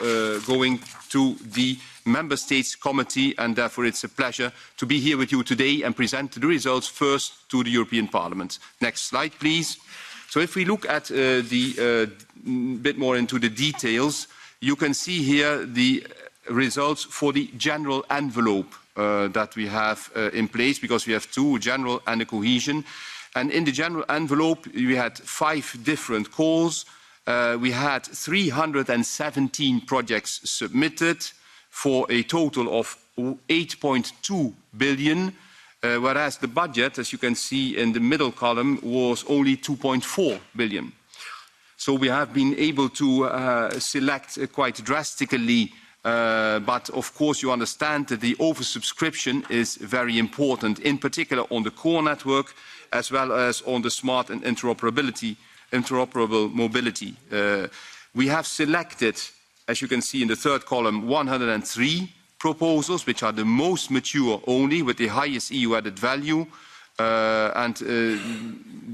going to the Member States Committee, and therefore it's a pleasure to be here with you today and present the results first to the European Parliament. Next slide, please. So if we look at bit more into the details, you can see here the results for the general envelope that we have in place, because we have 2, general and a cohesion. And in the general envelope, we had 5 different calls. We had 317 projects submitted for a total of 8.2 billion, whereas the budget, as you can see in the middle column, was only 2.4 billion. So we have been able to select quite drastically, but of course you understand that the oversubscription is very important, in particular on the core network, as well as on the smart and interoperable mobility. We have selected, as you can see in the third column, 103 proposals, which are the most mature only, with the highest EU added value, and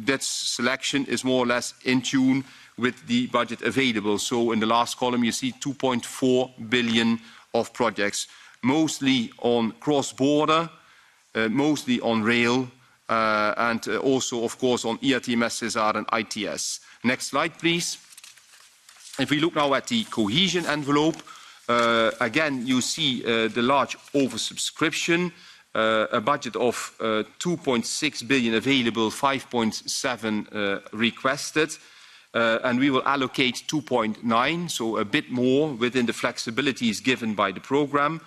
that selection is more or less in tune with the budget available. So in the last column you see 2.4 billion of projects, mostly on cross-border, mostly on rail, and also, of course, on ERTMS, CESAR and ITS. Next slide, please. If we look now at the cohesion envelope, again, you see the large oversubscription, a budget of 2.6 billion available, 5.7 requested, and we will allocate 2.9, so a bit more within the flexibilities given by the programme.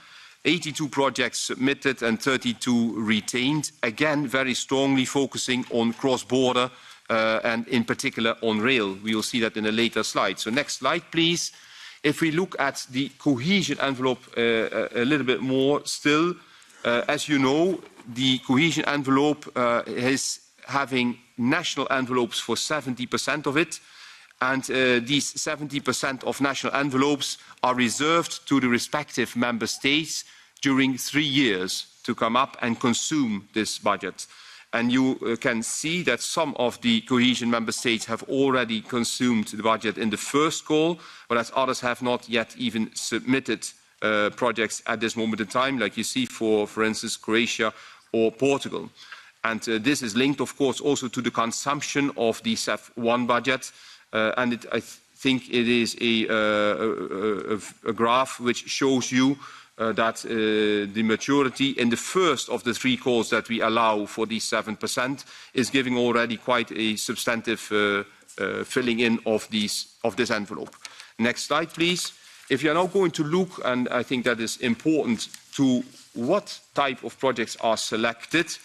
82 projects submitted and 32 retained, again very strongly focusing on cross-border and in particular on rail. We will see that in a later slide. So next slide, please. If we look at the cohesion envelope a little bit more still, as you know, the cohesion envelope is having national envelopes for 70% of it, and these 70% of national envelopes are reserved to the respective member states during 3 years to come up and consume this budget. And you can see that some of the cohesion member states have already consumed the budget in the first call, whereas others have not yet even submitted projects at this moment in time, like you see for instance, Croatia or Portugal. And this is linked, of course, also to the consumption of the CEF 1 budget. I think it is a graph which shows you that the maturity in the first of the 3 calls that we allow for the 7% is giving already quite a substantive filling in of this envelope. Next slide, please. If you are now going to look, and I think that is important, to what type of projects are selected,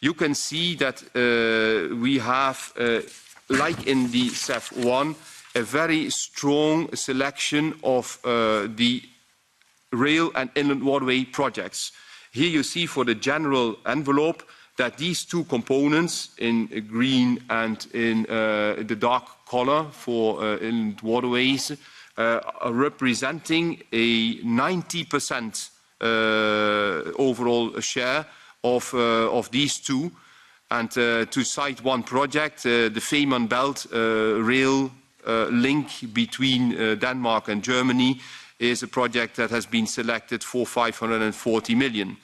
you can see that we have, like in the CEF 1, a very strong selection of the rail and inland waterway projects. Here you see for the general envelope that these 2 components in green and in the dark color for inland waterways are representing a 90% overall share of these 2. And to cite one project, the Fehmarn Belt rail link between Denmark and Germany is a project that has been selected for 540 million.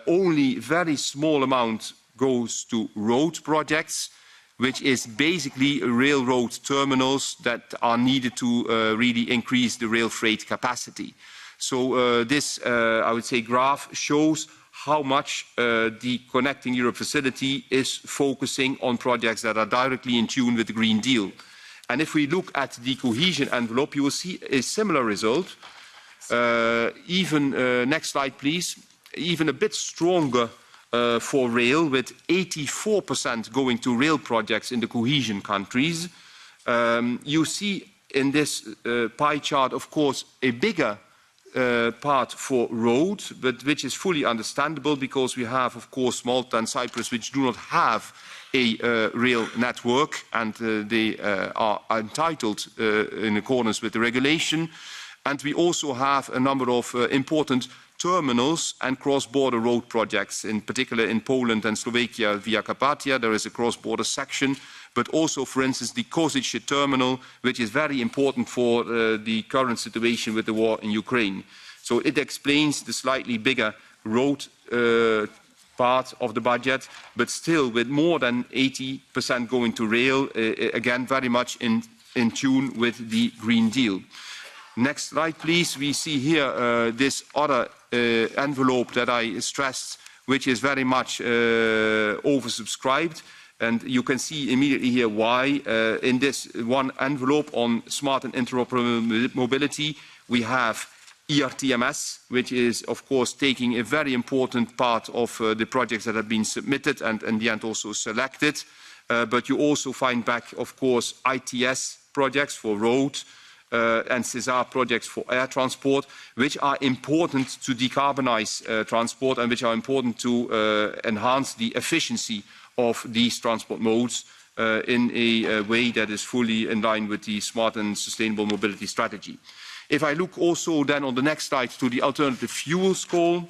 Only very small amount goes to road projects, which is basically railroad terminals that are needed to really increase the rail freight capacity. So this, I would say, graph shows how much the Connecting Europe facility is focusing on projects that are directly in tune with the Green Deal. And if we look at the cohesion envelope, you will see a similar result. Next slide, please, even a bit stronger for rail, with 84% going to rail projects in the cohesion countries. You see in this pie chart, of course, a bigger part for road, but which is fully understandable because we have, of course, Malta and Cyprus, which do not have a rail network, and they are entitled in accordance with the regulation. And we also have a number of important terminals and cross-border road projects, in particular in Poland and Slovakia via Carpathia. There is a cross-border section, but also, for instance, the Košice terminal, which is very important for the current situation with the war in Ukraine. So it explains the slightly bigger road part of the budget, but still with more than 80% going to rail, again, very much in tune with the Green Deal. Next slide, please. We see here this other envelope that I stressed, which is very much oversubscribed. And you can see immediately here why. In this one envelope on smart and interoperable mobility, we have ERTMS, which is, of course, taking a very important part of the projects that have been submitted and in the end also selected. But you also find back, of course, ITS projects for road and CESAR projects for air transport, which are important to decarbonize transport and which are important to enhance the efficiency of these transport modes in a way that is fully in line with the smart and sustainable mobility strategy. If I look also then on the next slide to the alternative fuels call,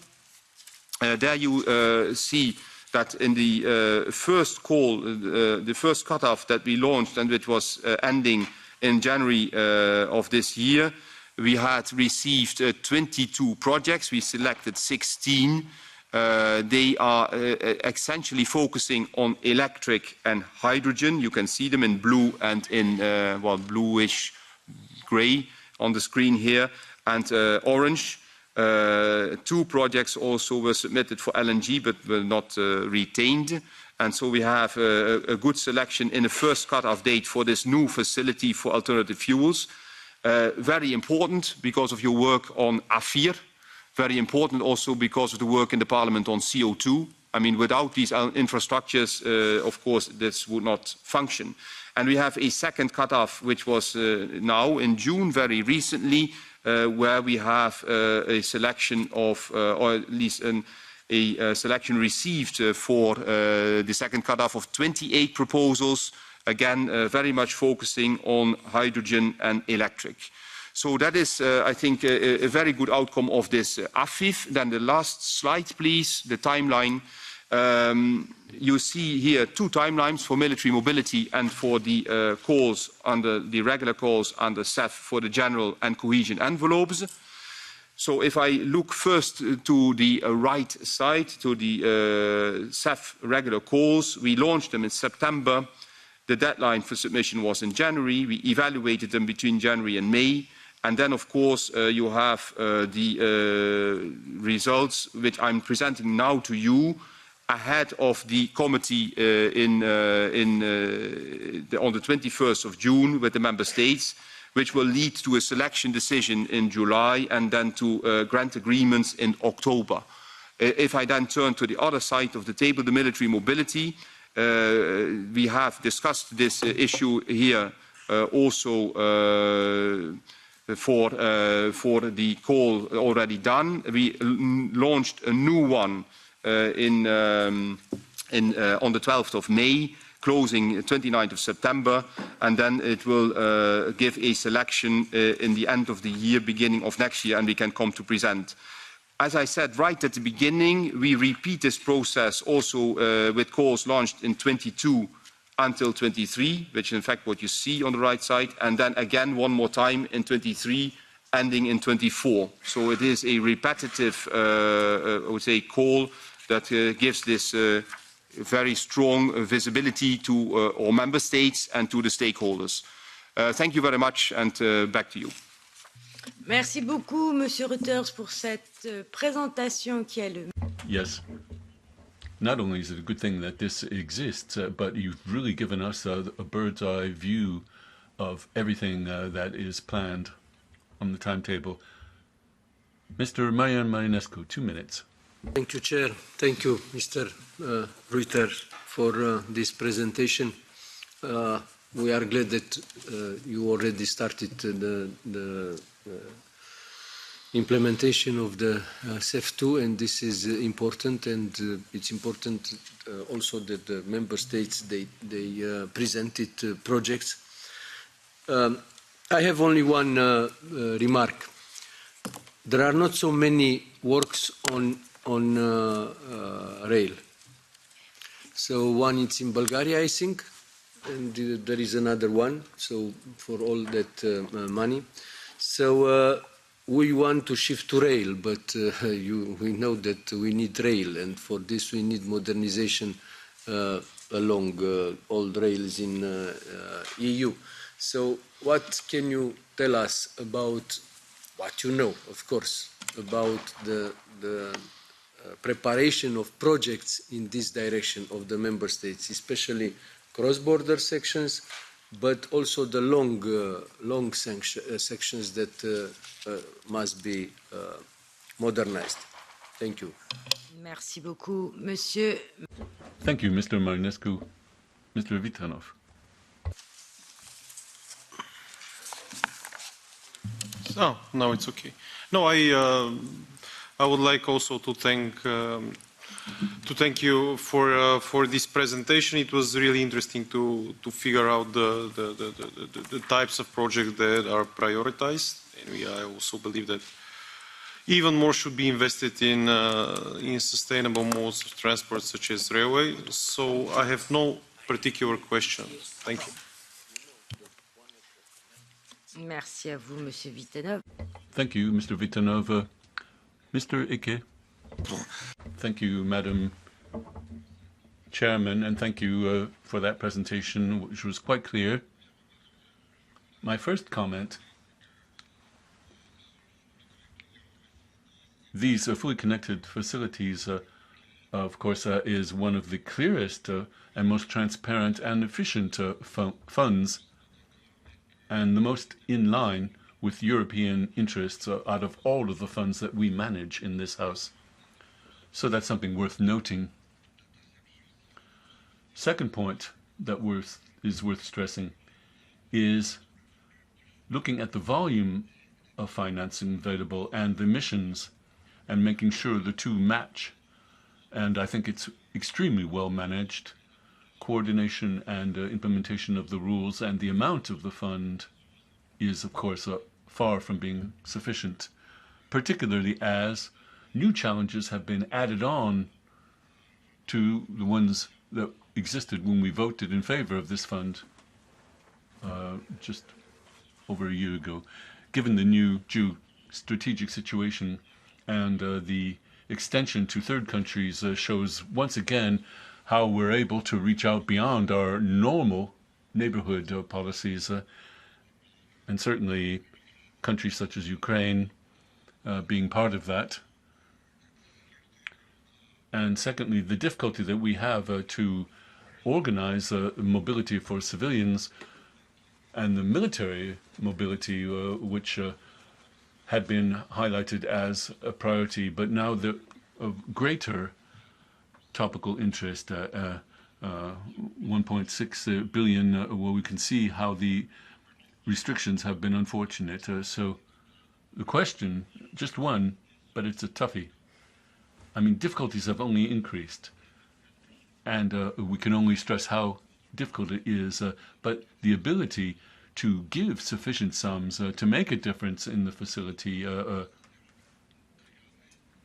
there you see that in the first call, the first cutoff that we launched and which was ending in January of this year, we had received 22 projects. We selected 16. They are essentially focusing on electric and hydrogen. You can see them in blue and in, well, bluish grey on the screen here, and orange. 2 projects also were submitted for LNG but were not retained. And so we have a good selection in the first cut-off date for this new facility for alternative fuels. Very important because of your work on AFIR. Very important also because of the work in the Parliament on CO2. I mean, without these infrastructures, of course, this would not function. And we have a second cut-off, which was now in June, very recently, where we have a selection of, or at least a selection received for the second cut-off of 28 proposals, again, very much focusing on hydrogen and electric. So that is, I think, a very good outcome of this AFIF. Then the last slide, please, the timeline. You see here 2 timelines for military mobility and for the calls under the regular calls under CEF for the general and cohesion envelopes. So if I look first to the right side, to the CEF regular calls, we launched them in September. The deadline for submission was in January. We evaluated them between January and May. And then, of course, you have the results, which I'm presenting now to you, ahead of the committee on the 21st of June with the member states, which will lead to a selection decision in July and then to grant agreements in October. If I then turn to the other side of the table, the military mobility, we have discussed this issue here also for the call already done. We launched a new one on the 12th of May, closing 29th of September, and then it will give a selection in the end of the year, beginning of next year, and we can come to present. As I said right at the beginning, we repeat this process also with calls launched in 22 until 23, which is in fact what you see on the right side, and then again one more time in 23, ending in 24. So it is a repetitive, I would say, call that gives this very strong visibility to all member states and to the stakeholders. Thank you very much, and back to you. Merci beaucoup, Monsieur Reuters, pour cette présentation qui est le... Yes. Not only is it a good thing that this exists, but you've really given us a bird's eye view of everything that is planned on the timetable. Mr. Marian Marinescu, 2 minutes. Thank you, Chair. Thank you, Mr. Reuters, for this presentation. We are glad that you already started the implementation of the CEF2, and this is important, and it's important also that the member states, they presented projects. I have only one remark. There are not so many works on rail. So one is in Bulgaria, I think, and there is another one, so for all that money. So we want to shift to rail, but we know that we need rail, and for this we need modernization along all rails in EU. So what can you tell us about what you know, of course, about the preparation of projects in this direction of the member states, especially cross-border sections, but also the long sections that must be modernized. Thank you. Merci beaucoup, Monsieur. Thank you, Mr. Marinescu. Mr. Vitanov. Oh, no, it's okay. No, I would like also to thank you for this presentation. It was really interesting to figure out the types of projects that are prioritized, and I also believe that even more should be invested in sustainable modes of transport, such as railway. So I have no particular questions. Thank you. Merci à vous, Monsieur Vitanov. Thank you, Mr. Vitanov. Mr. Ike. Thank you, Madam Chairman, and thank you for that presentation, which was quite clear. My first comment these fully connected facilities, of course, is one of the clearest and most transparent and efficient funds, and the most in line with European interests out of all of the funds that we manage in this House. So that's something worth noting. Second point that is worth stressing is looking at the volume of financing available and the missions and making sure the two match. And I think it's extremely well managed. Coordination and implementation of the rules and the amount of the fund is, of course, far from being sufficient, particularly as new challenges have been added on to the ones that existed when we voted in favor of this fund just over a year ago. Given the new strategic situation and the extension to third countries shows once again how we're able to reach out beyond our normal neighborhood policies, and certainly countries such as Ukraine being part of that. And secondly, the difficulty that we have to organize mobility for civilians and the military mobility, which had been highlighted as a priority, but now the greater topical interest, 1.6 billion, where we can see how the restrictions have been unfortunate. So the question, just one, but it's a toughie. I mean, difficulties have only increased, and we can only stress how difficult it is, but the ability to give sufficient sums to make a difference in the facility,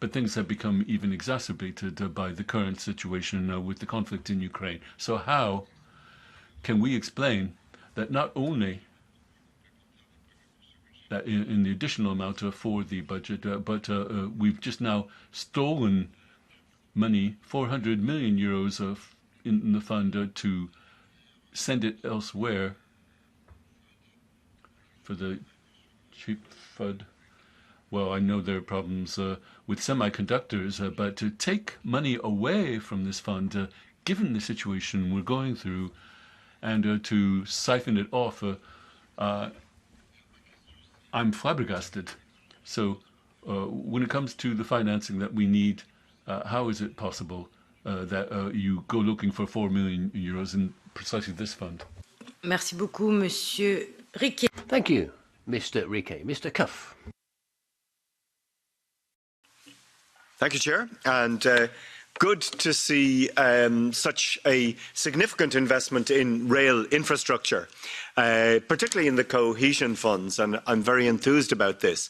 but things have become even exacerbated by the current situation with the conflict in Ukraine. So how can we explain that not only that in the additional amount for the budget, but we've just now stolen money, 400 million euros in the fund to send it elsewhere for the cheap FUD? Well, I know there are problems with semiconductors, but to take money away from this fund, given the situation we're going through, and to siphon it off, I'm flabbergasted. So when it comes to the financing that we need, how is it possible that you go looking for 4 million euros in precisely this fund? Merci beaucoup, Monsieur Riquet. Thank you, Mr. Riquet. Mr. Cuff. Thank you, Chair. And good to see such a significant investment in rail infrastructure, particularly in the cohesion funds, and I'm very enthused about this.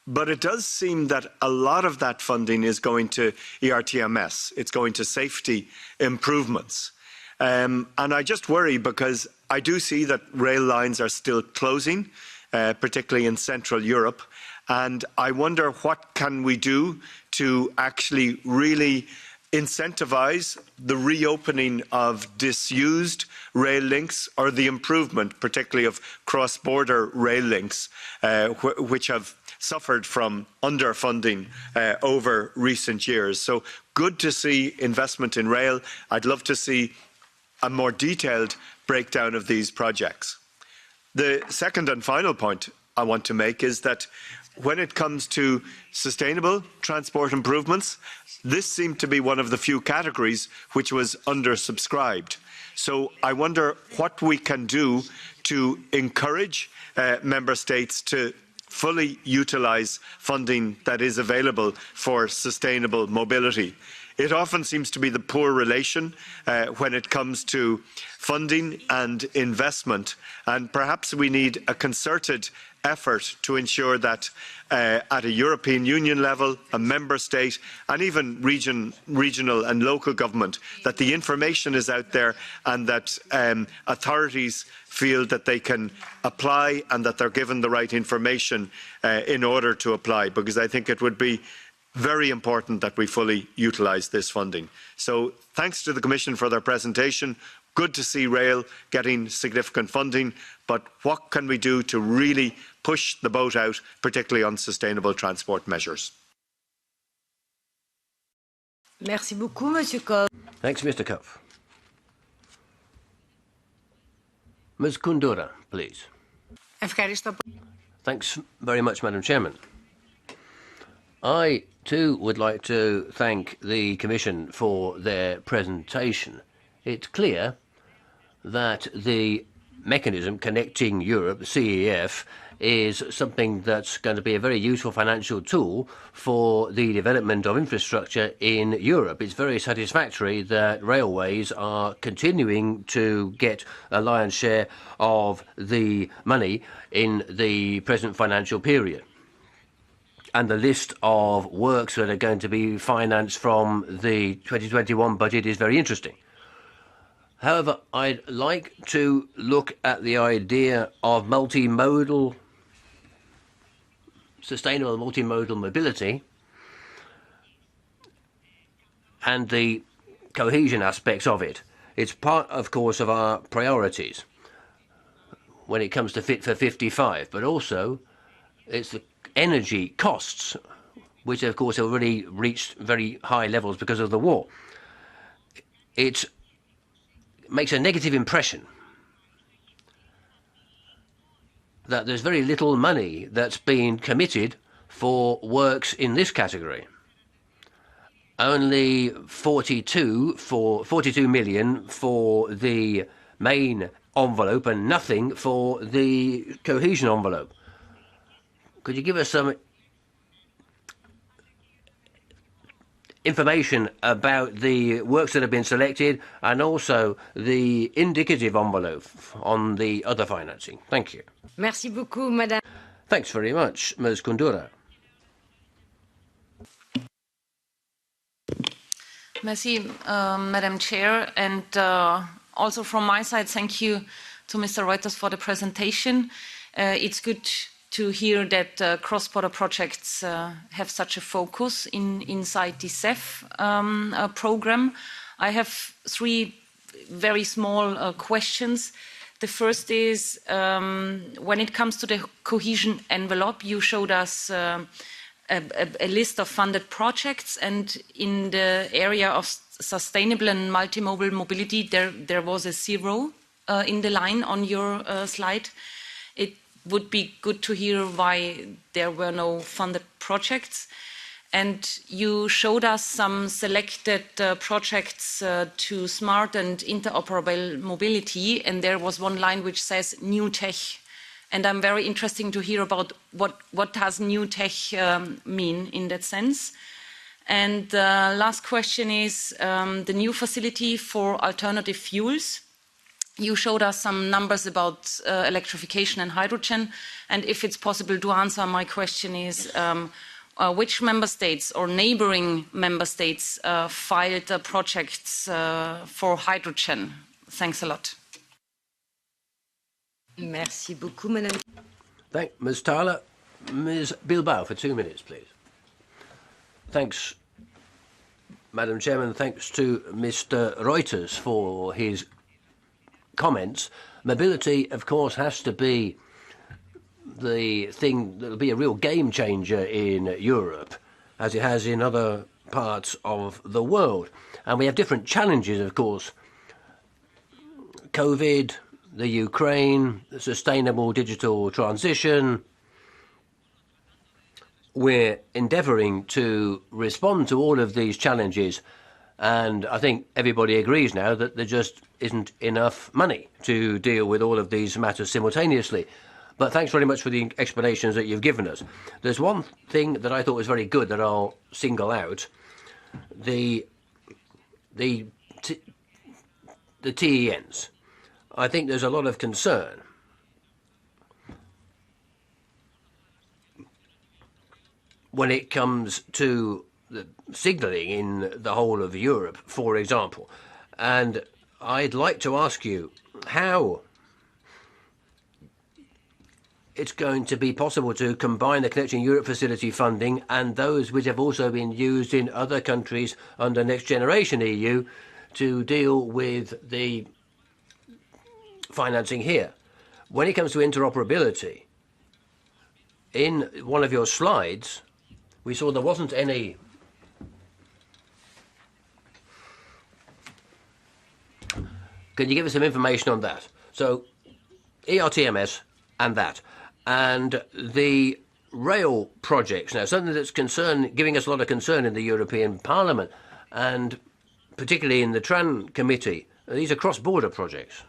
But it does seem that a lot of that funding is going to ERTMS. It's going to safety improvements. And I just worry because I do see that rail lines are still closing, particularly in Central Europe. And I wonder what can we do to actually really incentivize the reopening of disused rail links or the improvement, particularly of cross-border rail links, which have suffered from underfunding over recent years. So good to see investment in rail. I'd love to see a more detailed breakdown of these projects. The second and final point I want to make is that when it comes to sustainable transport improvements, this seemed to be one of the few categories which was undersubscribed. So I wonder what we can do to encourage member states to fully utilise funding that is available for sustainable mobility. It often seems to be the poor relation when it comes to funding and investment, and perhaps we need a concerted effort to ensure that at a European Union level, a member state, and even regional and local government, that the information is out there and that authorities feel that they can apply and that they're given the right information in order to apply, because I think it would be very important that we fully utilise this funding. So thanks to the Commission for their presentation. Good to see rail getting significant funding, but what can we do to really push the boat out, particularly on sustainable transport measures? Merci beaucoup, Monsieur Koch. Thanks, Mr. Kopf. Ms. Kundura, please. Thanks very much, Madam Chairman. I, too, would like to thank the Commission for their presentation. It's clear that the mechanism connecting Europe, the CEF, is something that's going to be a very useful financial tool for the development of infrastructure in Europe. It's very satisfactory that railways are continuing to get a lion's share of the money in the present financial period. And the list of works that are going to be financed from the 2021 budget is very interesting. However, I'd like to look at the idea of sustainable multimodal mobility and the cohesion aspects of it. It's part, of course, of our priorities when it comes to Fit for 55, but also it's the energy costs, which, of course, have already reached very high levels because of the war. It makes a negative impression that there's very little money that's been committed for works in this category. Only 42 million for the main envelope and nothing for the cohesion envelope. Could you give us some information about the works that have been selected and also the indicative envelope on the other financing? Thank you. Merci beaucoup, Madame. Thanks very much, Ms. Kundura. Merci, Madam Chair, and also from my side, thank you to Mr. Reuters for the presentation. It's good to hear that cross-border projects have such a focus inside the CEF program. I have three very small questions. The first is, when it comes to the cohesion envelope, you showed us a list of funded projects, and in the area of sustainable and multimodal mobility, there was a 0 in the line on your slide. It would be good to hear why there were no funded projects. And you showed us some selected projects to smart and interoperable mobility, and there was one line which says new tech. And I'm very interested to hear about what does new tech mean in that sense. And the last question is the new facility for alternative fuels. You showed us some numbers about electrification and hydrogen, and if it's possible to answer, my question is which member states or neighboring member states filed projects for hydrogen? Thanks a lot. Merci beaucoup, Madame. Thank Ms. Tyler. Ms. Bilbao for 2 minutes, please. Thanks, Madam Chairman. Thanks to Mr. Reuters for his comments. Mobility, of course, has to be the thing that will be a real game changer in Europe, as it has in other parts of the world. And we have different challenges, of course. COVID, the Ukraine, the sustainable digital transition. We're endeavouring to respond to all of these challenges, and I think everybody agrees now that there just isn't enough money to deal with all of these matters simultaneously. But thanks very much for the explanations that you've given us. There's one thing that I thought was very good that I'll single out. The TENs. I think there's a lot of concern when it comes to the signalling in the whole of Europe, for example. And I'd like to ask you how it's going to be possible to combine the Connecting Europe Facility funding and those which have also been used in other countries under Next Generation EU to deal with the financing here. When it comes to interoperability, in one of your slides, we saw there wasn't any Can you give us some information on that? So, ERTMS and that. And the rail projects now, something that's giving us a lot of concern in the European Parliament, and particularly in the TRAN committee. These are cross-border projects.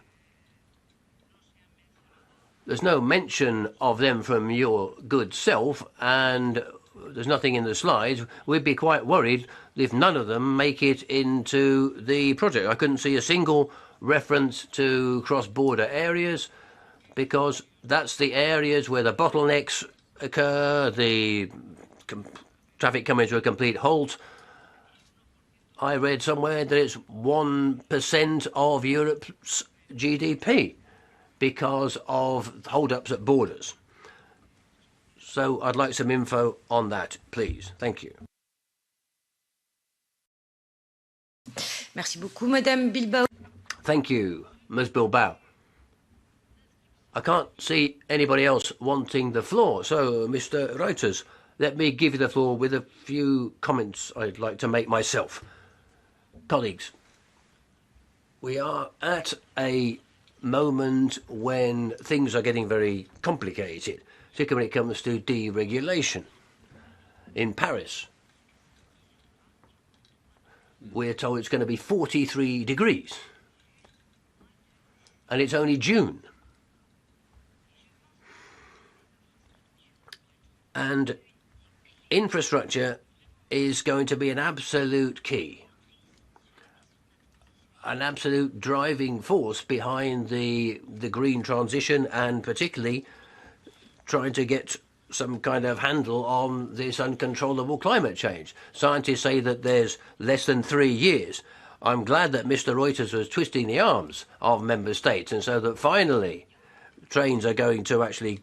There's no mention of them from your good self, and there's nothing in the slides. We'd be quite worried if none of them make it into the project. I couldn't see a single reference to cross-border areas, because that's the areas where the bottlenecks occur, the traffic coming to a complete halt. I read somewhere that it's 1% of Europe's GDP because of hold-ups at borders. So I'd like some info on that, please. Thank you. Merci beaucoup, Madame Bilbao. Thank you, Ms. Bilbao. I can't see anybody else wanting the floor, so Mr. Reuters, let me give you the floor with a few comments I'd like to make myself. Colleagues, we are at a moment when things are getting very complicated, particularly when it comes to deregulation. In Paris, we're told it's going to be 43 degrees, and it's only June. And infrastructure is going to be an absolute key, an absolute driving force behind the green transition, and particularly trying to get some kind of handle on this uncontrollable climate change. Scientists say that there's less than 3 years. I'm glad that Mr. Reuters was twisting the arms of member states, and so that finally trains are going to actually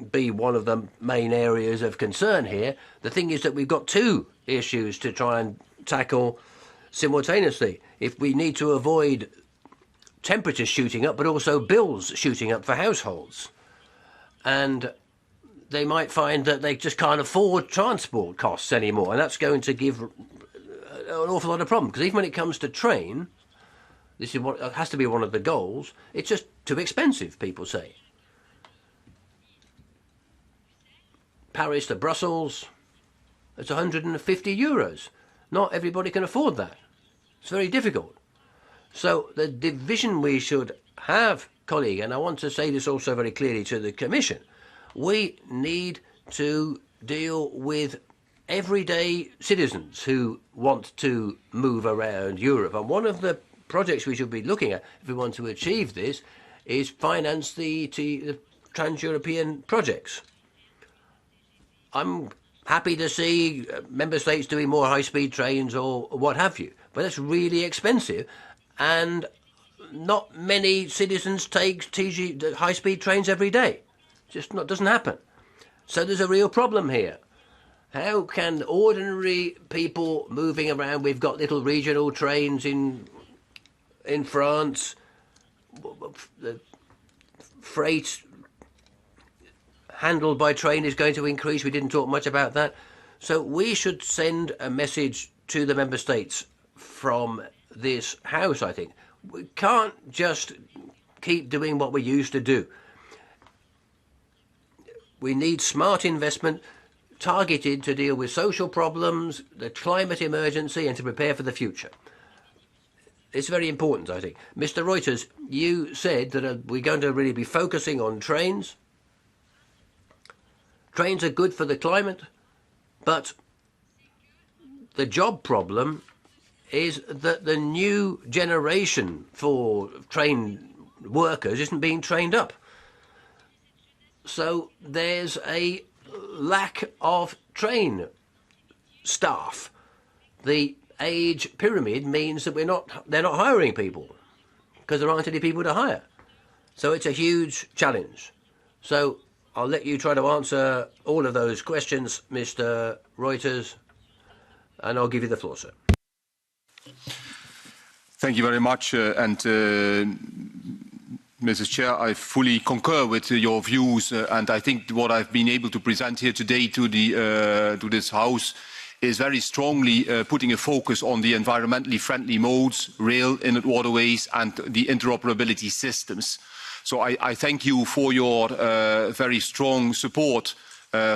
be one of the main areas of concern here. The thing is that we've got two issues to try and tackle simultaneously. If we need to avoid temperatures shooting up, but also bills shooting up for households, and they might find that they just can't afford transport costs anymore, and that's going to give an awful lot of problems, because even when it comes to train, this is what has to be one of the goals, it's just too expensive, people say. Paris to Brussels, it's 150 euros. Not everybody can afford that. It's very difficult. So the division we should have, colleague, and I want to say this also very clearly to the Commission, we need to deal with everyday citizens who want to move around Europe. And one of the projects we should be looking at, if we want to achieve this, is finance the trans-European projects. I'm happy to see member states doing more high-speed trains or what have you, but that's really expensive, and not many citizens take high-speed trains every day. Just doesn't happen. So there's a real problem here. How can ordinary people moving around, we've got little regional trains in France, the freight handled by train is going to increase. We didn't talk much about that. So we should send a message to the member states from this house, I think. We can't just keep doing what we used to do. We need smart investment targeted to deal with social problems, the climate emergency, and to prepare for the future. It's very important, I think. Mr. Reuters, you said that we're going to really be focusing on trains. Trains are good for the climate, but the job problem is that the new generation for train workers isn't being trained up. So there's a lack of train staff. The age pyramid means that they're not hiring people because there aren't any people to hire. So it's a huge challenge. So I'll let you try to answer all of those questions, Mr. Reuters, and I'll give you the floor, sir. Thank you very much. Mrs. Chair, I fully concur with your views, and I think what I've been able to present here today to this House is very strongly putting a focus on the environmentally friendly modes, rail, inlet waterways, and the interoperability systems. So I thank you for your very strong support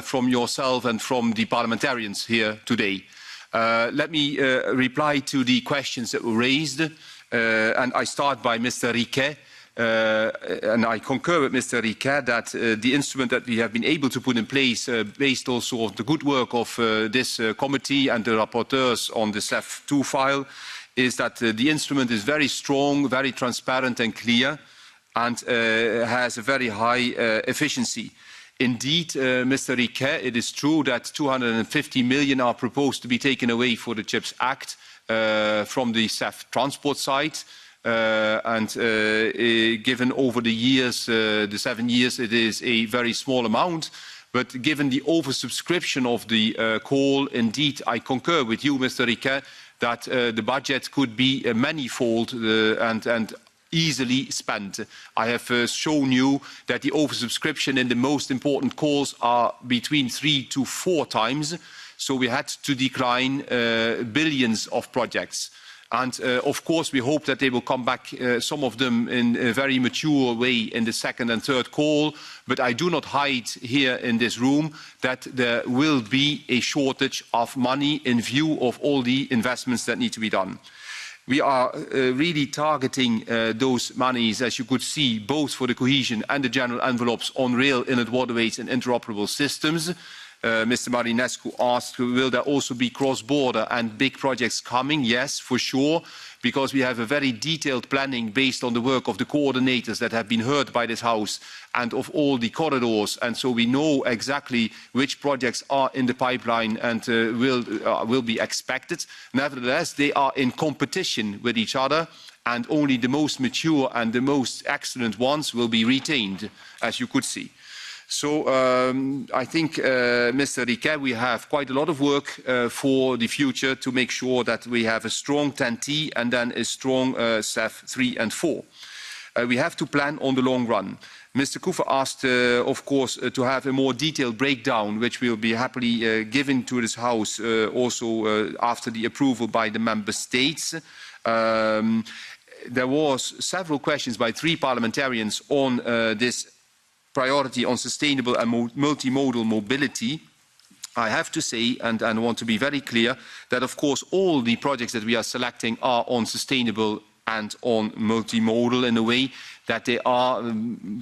from yourself and from the parliamentarians here today. Let me reply to the questions that were raised, and I start by Mr. Riquet. And I concur with Mr. Riquet that the instrument that we have been able to put in place, based also on the good work of this committee and the rapporteurs on the CEF2 file, is that the instrument is very strong, very transparent and clear, and has a very high efficiency. Indeed, Mr. Riquet, it is true that 250 million are proposed to be taken away for the CHIPS Act from the CEF Transport side. Given over the years, the 7 years, it is a very small amount. But given the oversubscription of the call, indeed, I concur with you, Mr. Riquet, that the budget could be manifold and easily spent. I have shown you that the oversubscription in the most important calls are between 3 to 4 times. So we had to decline billions of projects. And of course, we hope that they will come back, some of them in a very mature way in the second and third call. But I do not hide here in this room that there will be a shortage of money in view of all the investments that need to be done. We are really targeting those monies, as you could see, both for the cohesion and the general envelopes on rail, inlet waterways and interoperable systems. Mr. Marinescu asked, will there also be cross-border and big projects coming? Yes, for sure, because we have a very detailed planning based on the work of the coordinators that have been heard by this House and of all the corridors. And so we know exactly which projects are in the pipeline and will be expected. Nevertheless, they are in competition with each other, and only the most mature and the most excellent ones will be retained, as you could see. So I think, Mr. Riquet, we have quite a lot of work for the future to make sure that we have a strong TEN-T and then a strong CEF 3 and 4. We have to plan on the long run. Mr. Kufer asked, of course, to have a more detailed breakdown, which will be happily given to this House also after the approval by the Member States. There was several questions by 3 parliamentarians on this priority on sustainable and multimodal mobility. I have to say, and want to be very clear, that of course all the projects that we are selecting are on sustainable and on multimodal in a way that they are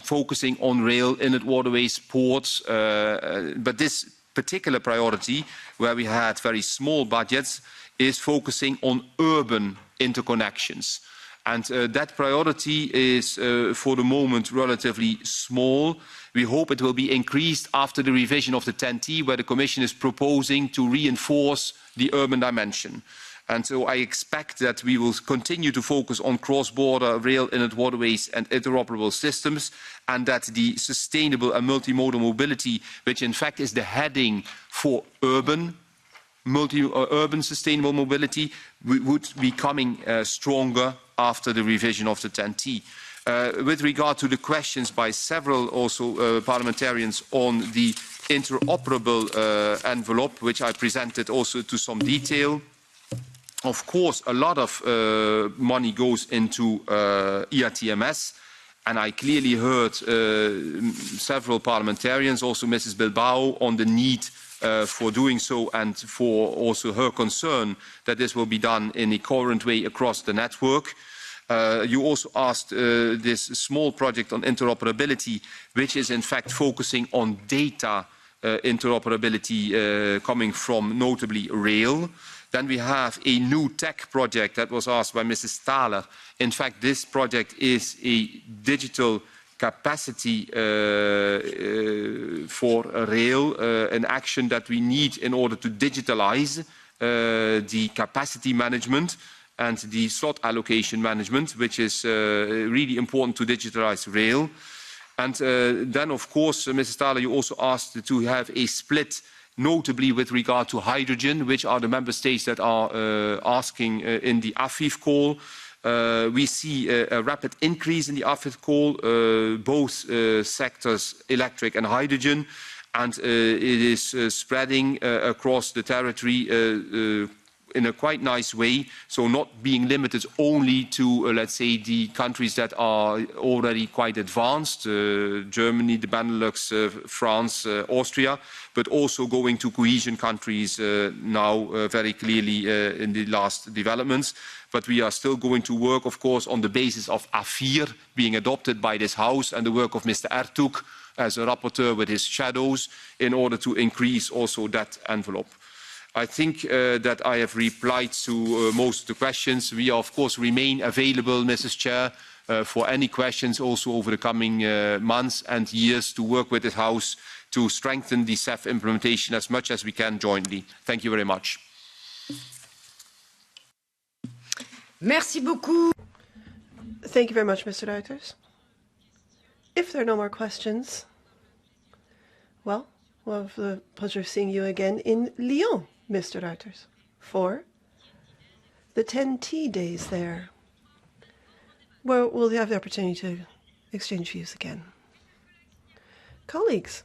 focusing on rail, inlet waterways, ports. But this particular priority, where we had very small budgets, is focusing on urban interconnections. And that priority is, for the moment, relatively small. We hope it will be increased after the revision of the TEN-T, where the Commission is proposing to reinforce the urban dimension. And so I expect that we will continue to focus on cross-border rail, inlet waterways and interoperable systems, and that the sustainable and multimodal mobility, which in fact is the heading for urban sustainable mobility, would be coming stronger after the revision of the TEN-T. With regard to the questions by several also parliamentarians on the interoperable envelope, which I presented also to some detail, of course a lot of money goes into ERTMS, and I clearly heard several parliamentarians, also Mrs. Bilbao, on the need for doing so and for also her concern that this will be done in a coherent way across the network. You also asked this small project on interoperability, which is in fact focusing on data interoperability coming from notably rail. Then we have a new tech project that was asked by Mrs. Thaler. In fact, this project is a digital capacity for rail, an action that we need in order to digitalize the capacity management and the slot allocation management, which is really important to digitalize rail. And then, of course, Mrs. Thaler, you also asked to have a split, notably with regard to hydrogen, which are the member states that are asking in the AFIF call. We see a rapid increase in the AFIF call, both sectors, electric and hydrogen. and it is spreading across the territory in a quite nice way, so not being limited only to, let's say, the countries that are already quite advanced, Germany, the Benelux, France, Austria, but also going to cohesion countries now very clearly in the last developments. But we are still going to work, of course, on the basis of AFIR being adopted by this House and the work of Mr. Ertug as a rapporteur with his shadows in order to increase also that envelope. I think that I have replied to most of the questions. We, of course, remain available, Mrs. Chair, for any questions also over the coming months and years to work with the House to strengthen the CEF implementation as much as we can jointly. Thank you very much. Merci beaucoup. Thank you very much, Mr. Reuters. If there are no more questions, well, we'll have the pleasure of seeing you again in Lyon, Mr. Reuters, for the 10T days there, where we'll have the opportunity to exchange views again. Colleagues,